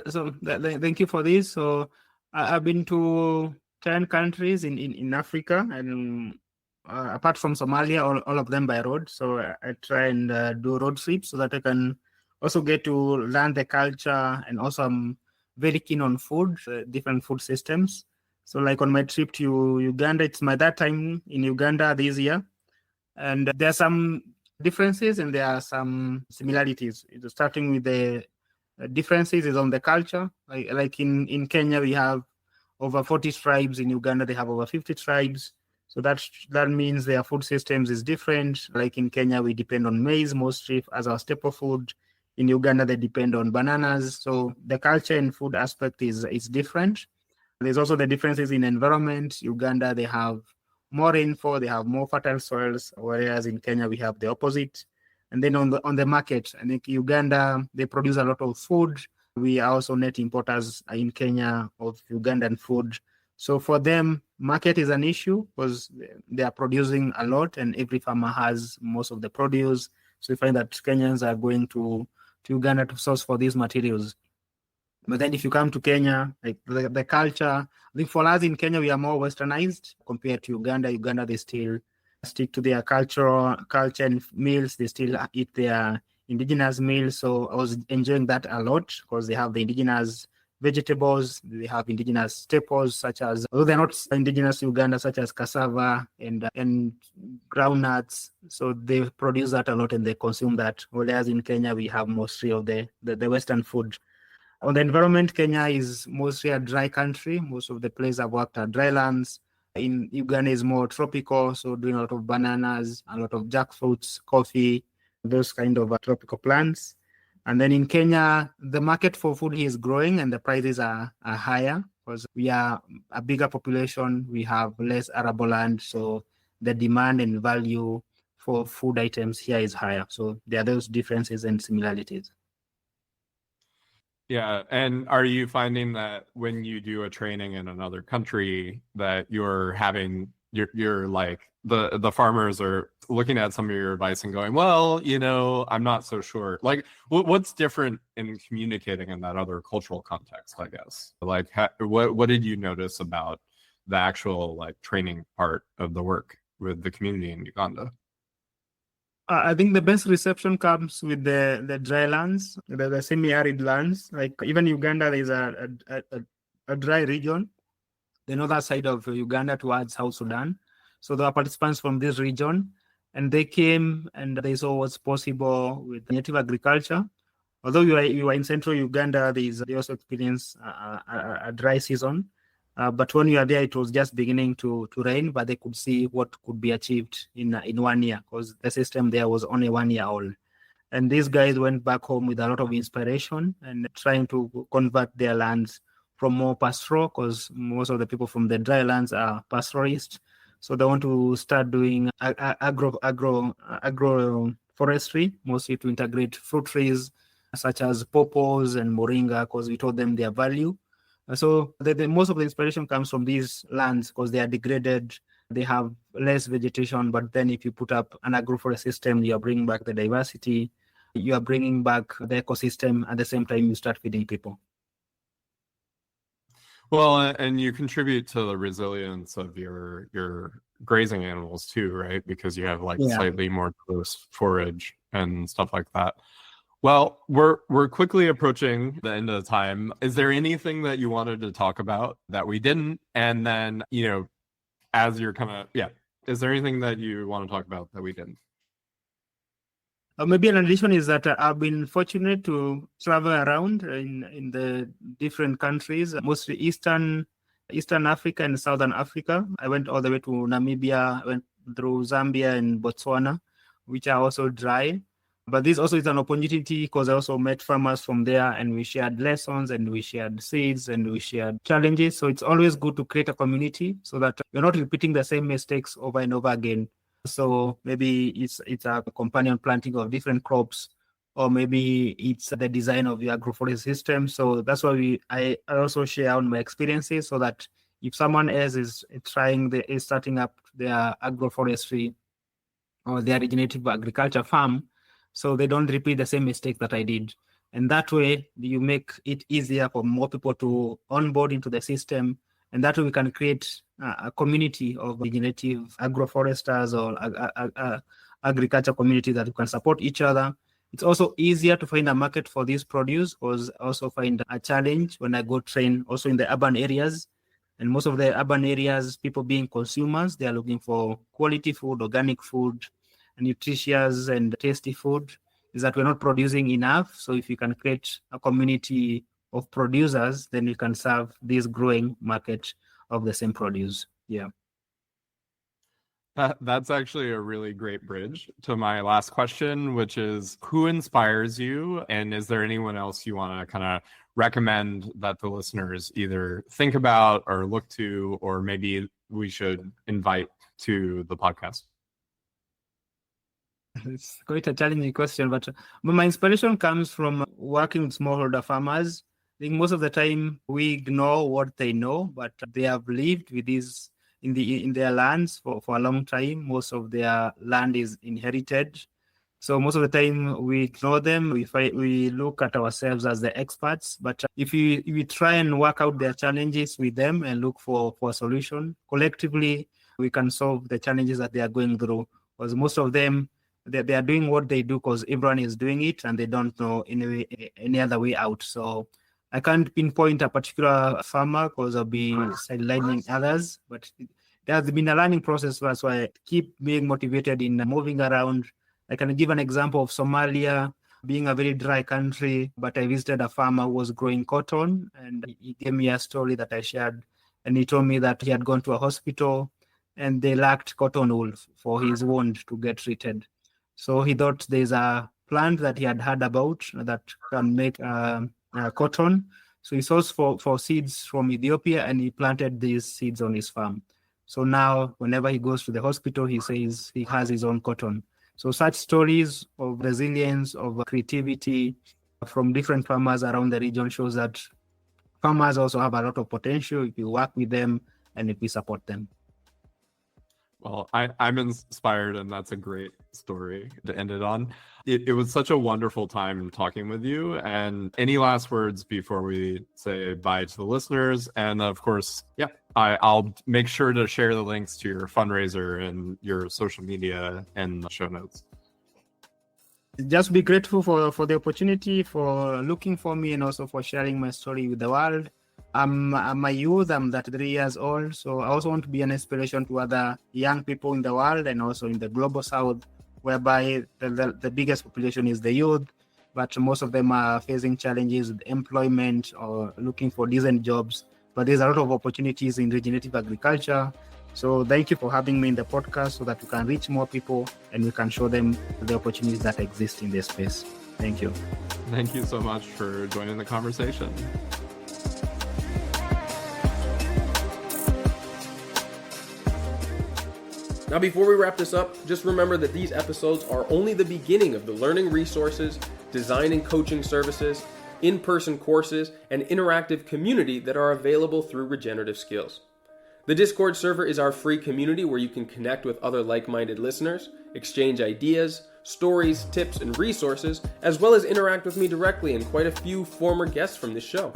So thank you for this. So I've been to 10 countries in Africa, and apart from Somalia, all of them by road. So I try and do road trips so that I can also get to learn the culture, and also I'm very keen on food, different food systems. So like on my trip to Uganda, it's my third time in Uganda this year, and there are some differences and there are some similarities. Starting with the differences is on the culture. Like in Kenya, we have over 40 tribes. In Uganda, they have over 50 tribes. So that means their food systems is different. Like in Kenya, we depend on maize mostly as our staple food. In Uganda, they depend on bananas. So the culture and food aspect is different. There's also the differences in environment. Uganda, they have more rainfall, they have more fertile soils, whereas in Kenya, we have the opposite. And then on the market, I think Uganda, they produce a lot of food. We are also net importers in Kenya of Ugandan food. So for them, market is an issue because they are producing a lot and every farmer has most of the produce. So we find that Kenyans are going to Uganda to source for these materials. But then if you come to Kenya, like the culture, I think for us in Kenya, we are more westernized compared to Uganda. Uganda, they still stick to their culture and meals. They still eat their indigenous meals. So I was enjoying that a lot because they have the indigenous vegetables. They have indigenous staples such as, although they're not indigenous to Uganda, such as cassava and groundnuts. So they produce that a lot and they consume that. Whereas in Kenya, we have mostly of the Western food. On the environment, Kenya is mostly a dry country. Most of the places I've worked are dry lands. In Uganda is more tropical, so doing a lot of bananas, a lot of jackfruits, coffee, those kind of tropical plants. And then in Kenya, the market for food is growing and the prices are higher because we are a bigger population. We have less arable land, so the demand and value for food items here is higher. So there are those differences and similarities. Yeah, and are you finding that when you do a training in another country that you're like the farmers are looking at some of your advice and going, well, I'm not so sure. Like what's different in communicating in that other cultural context, I guess? Like what did you notice about the actual like training part of the work with the community in Uganda? I think the best reception comes with the dry lands, the semi-arid lands. Like even Uganda, there is a dry region, the northern side of Uganda towards South Sudan. So there are participants from this region, and they came and they saw what's possible with native agriculture. Although you were in central Uganda, they also experienced a dry season. But when we were there, it was just beginning to rain, but they could see what could be achieved in 1 year because the system there was only 1 year old. And these guys went back home with a lot of inspiration and trying to convert their lands from more pastoral because most of the people from the dry lands are pastoralists. So they want to start doing agroforestry, mostly to integrate fruit trees such as pawpaws and moringa because we told them their value. So most of the inspiration comes from these lands because they are degraded, they have less vegetation, but then if you put up an agroforest system, you are bringing back the diversity, you are bringing back the ecosystem, at the same time you start feeding people. Well, and you contribute to the resilience of your grazing animals too, right? Because you have like Yeah. slightly more diverse forage and stuff like that. Well, we're quickly approaching the end of the time. Is there anything that you wanted to talk about that we didn't? And then, as you're kind of, yeah, is there anything that you want to talk about that we didn't? Maybe an addition is that I've been fortunate to travel around in the different countries, mostly Eastern Africa and Southern Africa. I went all the way to Namibia, went through Zambia and Botswana, which are also dry. But this also is an opportunity because I also met farmers from there and we shared lessons and we shared seeds and we shared challenges. So it's always good to create a community so that you're not repeating the same mistakes over and over again. So maybe it's a companion planting of different crops, or maybe it's the design of the agroforest system. So that's why I also share on my experiences so that if someone else is starting up their agroforestry or their regenerative agriculture farm, so they don't repeat the same mistake that I did. And that way you make it easier for more people to onboard into the system. And that way we can create a community of regenerative agroforesters or agriculture community that can support each other. It's also easier to find a market for this produce, because I also find a challenge when I go train also in the urban areas. And most of the urban areas, people being consumers, they are looking for quality food, organic food, nutritious and tasty food, is that we're not producing enough. So if you can create a community of producers, then you can serve this growing market of the same produce. Yeah. That's actually a really great bridge to my last question, which is who inspires you? And is there anyone else you want to kind of recommend that the listeners either think about or look to, or maybe we should invite to the podcast? It's quite a challenging question, but my inspiration comes from working with smallholder farmers. I think most of the time we ignore what they know, but they have lived with this in their lands for a long time. Most of their land is inherited. So most of the time we ignore them. We look at ourselves as the experts. But if we try and work out their challenges with them and look for a solution, collectively we can solve the challenges that they are going through. Because most of them, they are doing what they do because everyone is doing it and they don't know any other way out. So I can't pinpoint a particular farmer because I'll be sidelining others, but there has been a learning process. That's why I keep being motivated in moving around. I can give an example of Somalia being a very dry country, but I visited a farmer who was growing cotton and he gave me a story that I shared. And he told me that he had gone to a hospital and they lacked cotton wool for his wound to get treated. So he thought there's a plant that he had heard about that can make cotton. So he sourced for seeds from Ethiopia and he planted these seeds on his farm. So now whenever he goes to the hospital, he says he has his own cotton. So such stories of resilience, of creativity from different farmers around the region shows that farmers also have a lot of potential if you work with them and if we support them. Well, I'm inspired, and that's a great story to end it on. It was such a wonderful time talking with you. And any last words before we say bye to the listeners? And of course, yeah, I'll make sure to share the links to your fundraiser and your social media in the show notes. Just be grateful for the opportunity, for looking for me, and also for sharing my story with the world. I'm a youth, I'm 33 years old, so I also want to be an inspiration to other young people in the world and also in the global south, whereby the biggest population is the youth, but most of them are facing challenges with employment or looking for decent jobs. But there's a lot of opportunities in regenerative agriculture. So thank you for having me in the podcast so that we can reach more people and we can show them the opportunities that exist in this space. Thank you. Thank you so much for joining the conversation. Now, before we wrap this up, just remember that these episodes are only the beginning of the learning resources, design and coaching services, in-person courses, and interactive community that are available through Regenerative Skills. The Discord server is our free community where you can connect with other like-minded listeners, exchange ideas, stories, tips, and resources, as well as interact with me directly and quite a few former guests from this show.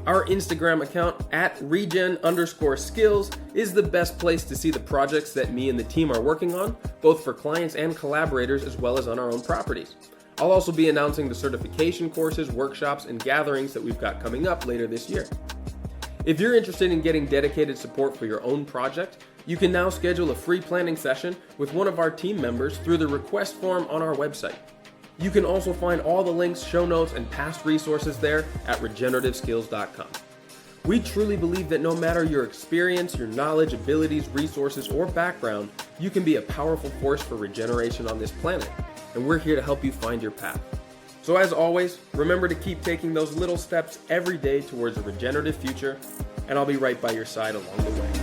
Our Instagram account at regen_skills is the best place to see the projects that me and the team are working on, both for clients and collaborators as well as on our own properties. I'll also be announcing the certification courses, workshops, and gatherings that we've got coming up later this year. If you're interested in getting dedicated support for your own project, you can now schedule a free planning session with one of our team members through the request form on our website. You can also find all the links, show notes, and past resources there at regenerativeskills.com. We truly believe that no matter your experience, your knowledge, abilities, resources, or background, you can be a powerful force for regeneration on this planet, and we're here to help you find your path. So as always, remember to keep taking those little steps every day towards a regenerative future, and I'll be right by your side along the way.